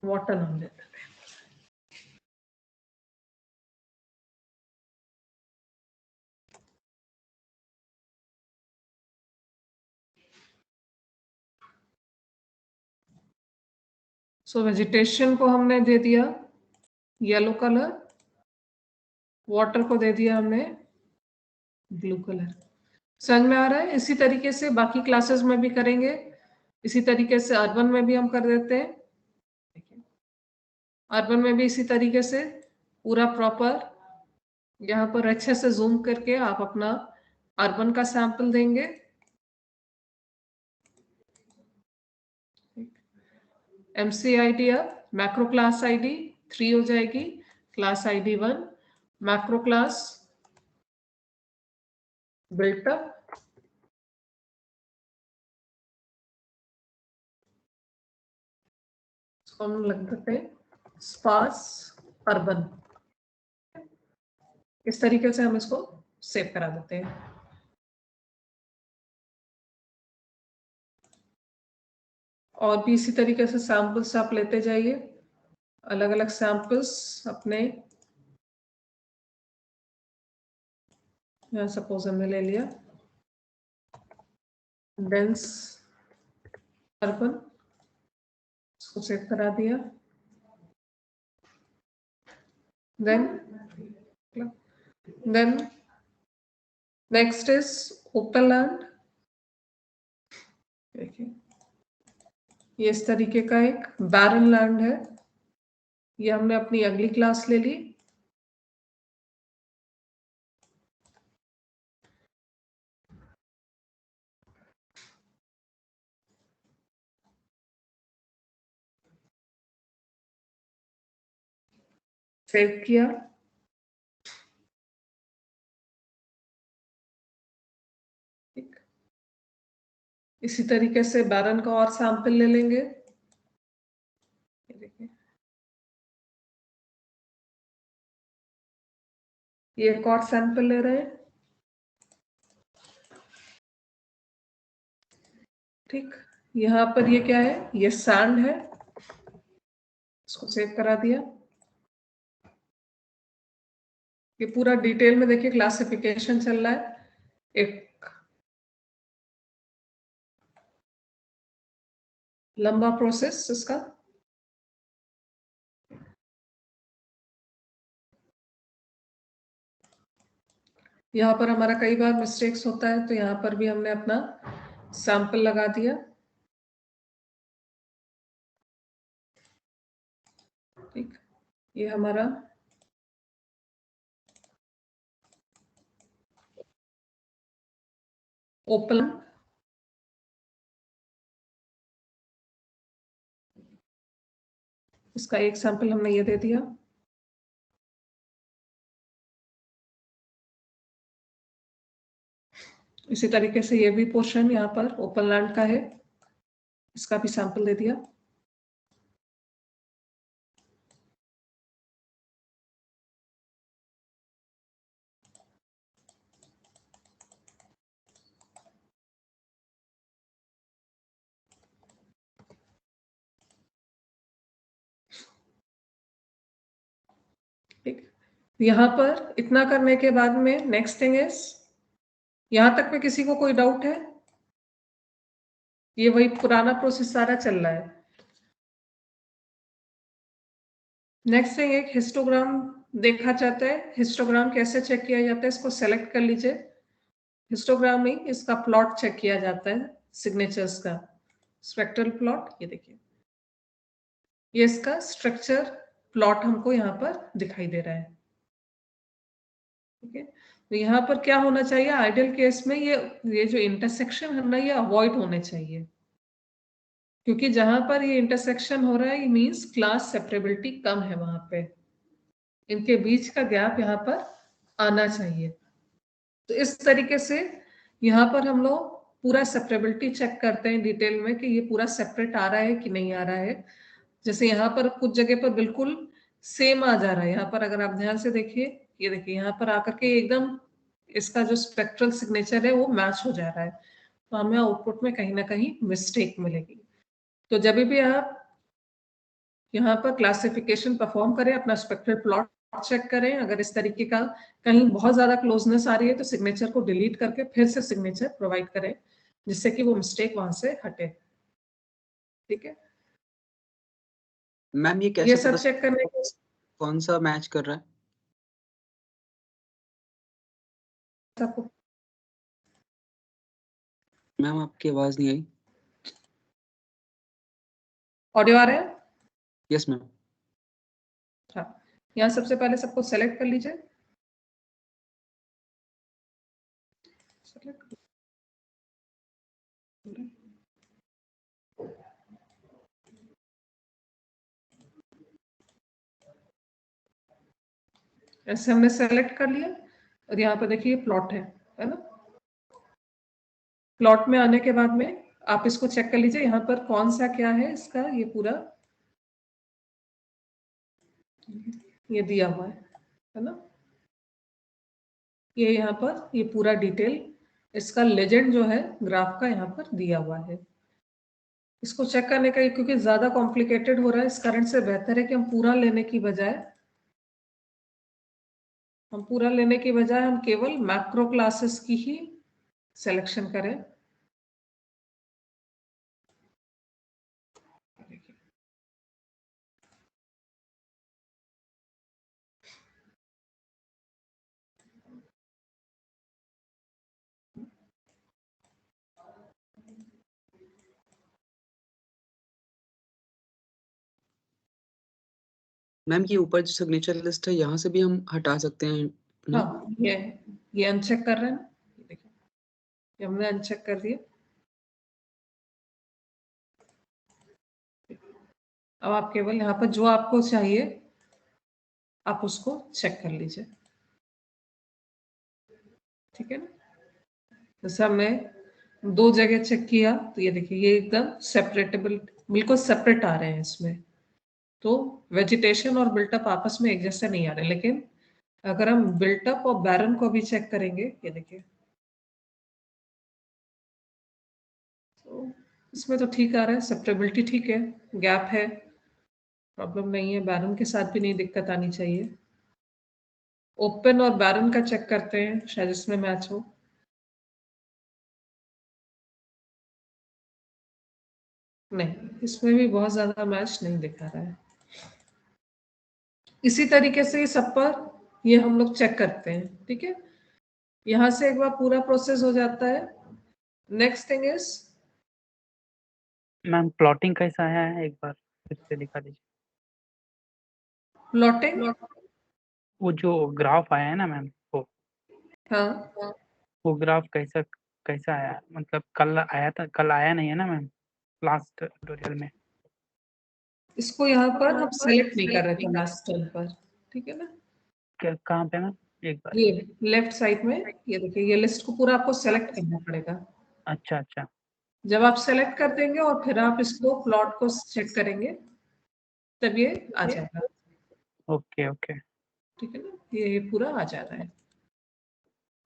वाटर नाम दे देते हैं। सो वेजिटेशन को हमने दे दिया येलो कलर, वाटर को दे दिया हमने ब्लू कलर। समझ में आ रहा है? इसी तरीके से बाकी क्लासेस में भी करेंगे, इसी तरीके से अर्बन में भी हम कर देते हैं। अर्बन में भी इसी तरीके से पूरा प्रॉपर यहाँ पर अच्छे से जूम करके आप अपना अर्बन का सैंपल देंगे। MCID अब मैक्रो क्लास ID 3 हो जाएगी, class ID 1, macro class built up, हम लग देते हैं स्पार्स अर्बन। इस तरीके से हम इसको सेव करा देते हैं। और भी इसी तरीके से सैंपल्स आप लेते जाइए, अलग अलग सैंपल्स अपने। यहाँ सपोज हमने ले लिया डेंस अर्बन, इसको सेव करा दिया। then next is open land। देखिए ये इस तरीके का एक बैरन लैंड है, ये हमने अपनी अगली क्लास ले ली। सेव किया, इसी तरीके से बैरन का और सैंपल ले लेंगे। देखिए ये एक और सैंपल ले रहे हैं। ठीक, यहाँ पर ये क्या है, ये सैंड है, इसको सेव करा दिया। ये पूरा डिटेल में देखिए क्लासिफिकेशन चल रहा है, एक लंबा प्रोसेस इसका। यहाँ पर हमारा कई बार मिस्टेक्स होता है, तो यहाँ पर भी हमने अपना सैंपल लगा दिया। ठीक, ये हमारा ओपन, इसका एक सैंपल हमने ये दे दिया। इसी तरीके से ये भी पोर्शन यहाँ पर ओपन लैंड का है, इसका भी सैंपल दे दिया। ठीक, यहाँ पर इतना करने के बाद में नेक्स्ट थिंग इज, यहाँ तक में किसी को कोई डाउट है? ये वही पुराना प्रोसेस सारा चल रहा है। नेक्स्ट थिंग एक हिस्टोग्राम देखा जाता है। हिस्टोग्राम कैसे चेक किया जाता है, इसको सेलेक्ट कर लीजिए। हिस्टोग्राम में इसका प्लॉट चेक किया जाता है, सिग्नेचर्स का स्पेक्ट्रल प्लॉट। ये देखिए, ये इसका स्ट्रक्चर प्लॉट हमको यहाँ पर दिखाई दे रहा है। ठीक है, तो यहाँ पर क्या होना चाहिए, आइडियल केस में ये जो इंटरसेक्शन है ना, ये अवॉइड होने चाहिए, क्योंकि जहां पर ये इंटरसेक्शन हो रहा है, ये मींस क्लास सेपरेबिलिटी कम है, वहां पे इनके बीच का गैप यहाँ पर आना चाहिए। तो इस तरीके से यहाँ पर हम लोग पूरा सेपरेबिलिटी चेक करते हैं डिटेल में कि ये पूरा सेपरेट आ रहा है कि नहीं आ रहा है। जैसे यहाँ पर कुछ जगह पर बिल्कुल सेम आ जा रहा है। यहाँ पर अगर आप ध्यान से देखिए, ये देखिए यहाँ पर आकर के एकदम इसका जो स्पेक्ट्रल सिग्नेचर है वो मैच हो जा रहा है, तो हमें आउटपुट में कहीं ना कहीं मिस्टेक मिलेगी। तो जब भी आप यहाँ पर क्लासिफिकेशन परफॉर्म करें, अपना स्पेक्ट्रल प्लॉट चेक करें, अगर इस तरीके का कहीं बहुत ज्यादा क्लोजनेस आ रही है तो सिग्नेचर को डिलीट करके फिर से सिग्नेचर प्रोवाइड करें, जिससे कि वो मिस्टेक वहां से हटे। ठीक है मैम, ये ये कैसे सब चेक करने के कौन सा मैच कर रहा है? आपको मैम आपकी आवाज नहीं आई। ऑडियो आ रहा है? Yes ma'am. हाँ, यहाँ सबसे पहले सबको सेलेक्ट कर लीजिए। ऐसे हमने सेलेक्ट कर लिया और यहाँ पर देखिए प्लॉट है ना। प्लॉट में आने के बाद में आप इसको चेक कर लीजिए, यहाँ पर कौन सा क्या है इसका, ये पूरा ये दिया हुआ है ना। ये यहाँ पर ये पूरा डिटेल इसका लेजेंड जो है ग्राफ का यहाँ पर दिया हुआ है। इसको चेक करने का, क्योंकि ज्यादा कॉम्प्लिकेटेड हो रहा है, इस कारण से बेहतर है कि हम पूरा लेने की बजाय हम केवल मैक्रो क्लासेस की ही सिलेक्शन करें। मैम ये ऊपर जो सिग्नेचर लिस्ट है, यहाँ से भी हम हटा सकते हैं ना? हाँ, ये अनचेक कर रहे हैं ना, देखिए ये हमने अनचेक कर दिया। अब आप केवल यहाँ पर जो आपको चाहिए आप उसको चेक कर लीजिए। ठीक है ना, जैसे हमने 2 जगह चेक किया तो ये देखिए ये एकदम सेपरेटेबल, बिल्कुल सेपरेट आ रहे हैं इसमें। तो वेजिटेशन और बिल्टअप आपस में एक जैसे नहीं आ रहे, लेकिन अगर हम बिल्टअप और बैरन को भी चेक करेंगे, ये देखिए तो इसमें तो ठीक आ रहा है, सेपरेबिलिटी ठीक है, गैप है, प्रॉब्लम नहीं है, बैरन के साथ भी नहीं दिक्कत आनी चाहिए। ओपन और बैरन का चेक करते हैं, शायद इसमें मैच हो। नहीं, इसमें भी बहुत ज्यादा मैच नहीं दिखा रहा है। इसी तरीके से सब पर ये हम लोग चेक करते हैं। ठीक है, यहाँ से एक बार पूरा प्रोसेस हो जाता है। Next thing is ma'am plotting कैसा आया है एक बार फिर से दिखा दीजिए। प्लॉटिंग, वो जो ग्राफ आया है ना मैम, हाँ वो ग्राफ कैसा कैसा आया, मतलब कल आया था, कल आया नहीं है ना मैम लास्ट ट्यूटोरियल में। इसको यहाँ पर हम सेलेक्ट नहीं कर रहे थे लास्ट टाइम पर, ठीक है ना। कहाँ पे मैम एक बार? ये लेफ्ट साइड में ये देखिए, ये लिस्ट को पूरा आपको सेलेक्ट करना पड़ेगा। अच्छा अच्छा जब आप सेलेक्ट कर देंगे और फिर आप इसको प्लॉट को चेक करेंगे तब ये आ जाएगा, ओके ओके ठीक है ना। ये पूरा आ जा रहा है,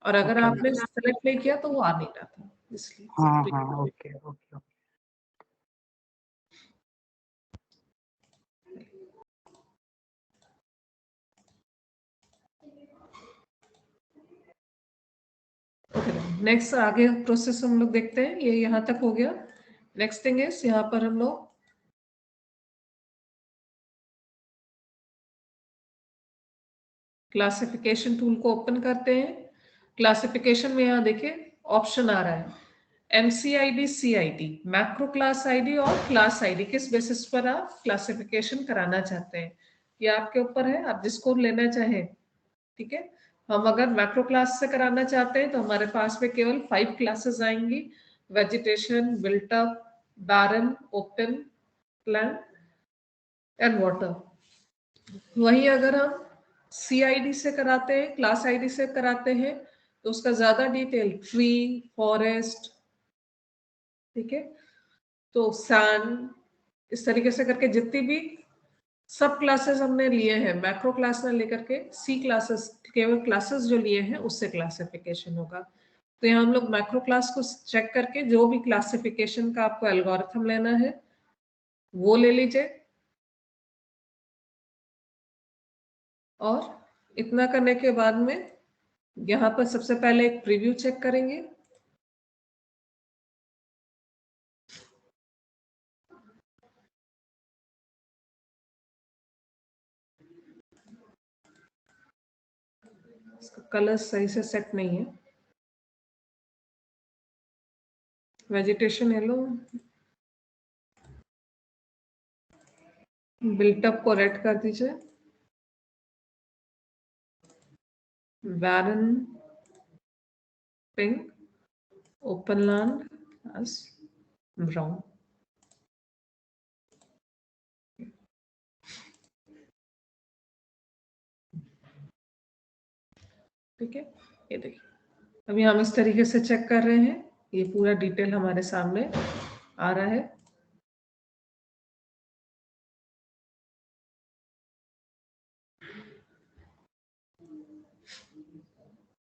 और अगर ओके आपने सेलेक्ट नहीं किया तो वो आ नहीं रहा था, इसलिए। हाँ हाँ ओके ओके ओके। नेक्स्ट आगे प्रोसेस हम लोग देखते हैं, ये यहाँ तक हो गया। नेक्स्ट थिंग इज यहाँ पर हम लोग क्लासिफिकेशन टूल को ओपन करते हैं। क्लासिफिकेशन में यहाँ देखिए ऑप्शन आ रहा है MCID CID, macro class ID और क्लास आईडी, किस बेसिस पर आप क्लासिफिकेशन कराना चाहते हैं ये आपके ऊपर है, आप जिसको लेना चाहें, ठीक है। हम अगर मैक्रो क्लास से कराना चाहते हैं तो हमारे पास में केवल 5 क्लासेस आएंगी, vegetation, built up, barren, open, plant and water. वहीं अगर हम CID से कराते हैं, क्लास आईडी से कराते हैं, तो उसका ज्यादा डिटेल ट्री, फॉरेस्ट, ठीक है, तो सैंड, इस तरीके से करके जितनी भी सब क्लासेस हमने लिए हैं, मैक्रो क्लास ना लेकर के सी क्लासेस, केवल क्लासेस जो लिए हैं उससे क्लासिफिकेशन होगा। तो यहाँ हम लोग मैक्रो क्लास को चेक करके जो भी क्लासिफिकेशन का आपको एल्गोरिथम लेना है वो ले लीजिए, और इतना करने के बाद में यहाँ पर सबसे पहले एक प्रीव्यू चेक करेंगे। इसका कलर सही से सेट नहीं है, वेजिटेशन येलो, बिल्टअप को रेड कर दीजिए, barren pink, open land as brown. ठीक है, ये देखिए अभी हम इस तरीके से चेक कर रहे हैं, ये पूरा डिटेल हमारे सामने आ रहा है।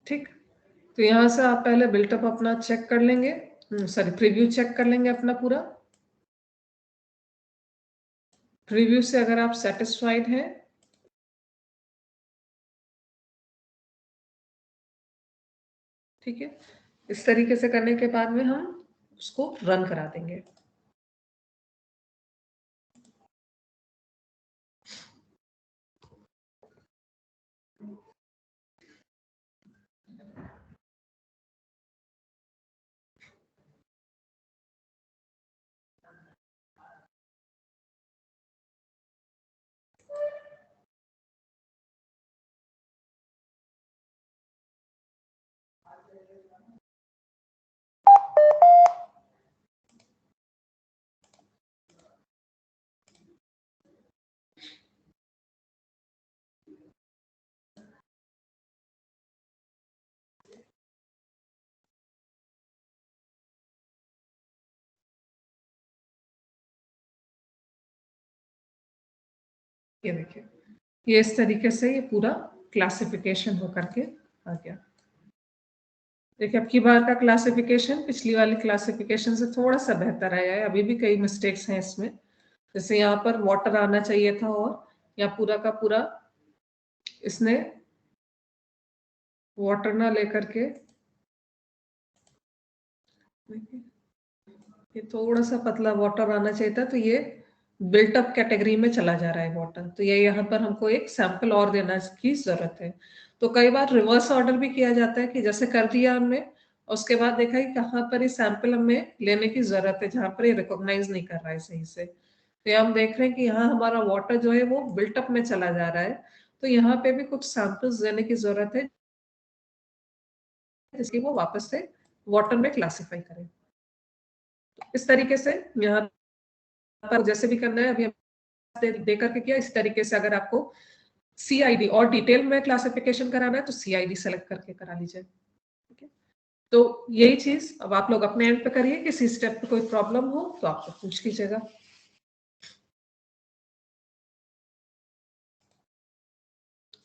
ठीक, तो यहाँ से आप पहले बिल्टअप अपना चेक कर लेंगे, सॉरी प्रीव्यू चेक कर लेंगे अपना पूरा। प्रीव्यू से अगर आप सेटिस्फाइड हैं ठीक है, इस तरीके से करने के बाद में हम उसको रन करा देंगे। ये देखिए, ये इस तरीके से ये पूरा क्लासिफिकेशन होकर के आ गया। देखिए अब की बार का क्लासिफिकेशन पिछली वाली क्लासिफिकेशन से थोड़ा सा बेहतर आया है, अभी भी कई मिस्टेक्स हैं इसमें, जैसे यहाँ पर वाटर आना चाहिए था और यहाँ पूरा का पूरा इसने वाटर ना लेकर के, ये थोड़ा सा पतला वाटर आना चाहिए था, तो ये बिल्टअप कैटेगरी में चला जा रहा है वाटर, तो ये यहाँ पर हमको एक सैंपल और देना की जरूरत है। तो कई बार रिवर्स ऑर्डर भी किया जाता है कि जैसे कर दिया हमने, उसके बाद देखा कि कहाँ पर इस सैंपल हमें लेने की जरूरत है जहाँ पर ये रिकॉग्नाइज नहीं कर रहा है सही से। तो ये हम देख रहे हैं कि यहाँ हमारा वाटर जो है वो बिल्टअप में चला जा रहा है, तो यहाँ पे भी कुछ सैंपल्स देने की जरूरत है जिसकी वो वापस से वाटर में क्लासिफाई करें। इस तरीके से यहाँ पर जैसे भी करना है, अभी हम दे करके किया, इस तरीके से अगर आपको CID और डिटेल में क्लासिफिकेशन कराना है तो CID सेलेक्ट करके करा लीजिए। ठीक है, तो यही चीज अब आप लोग अपने एंड पे करिए। किसी स्टेप पे कोई प्रॉब्लम हो तो आप पूछ लीजिएगा।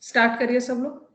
स्टार्ट करिए सब लोग।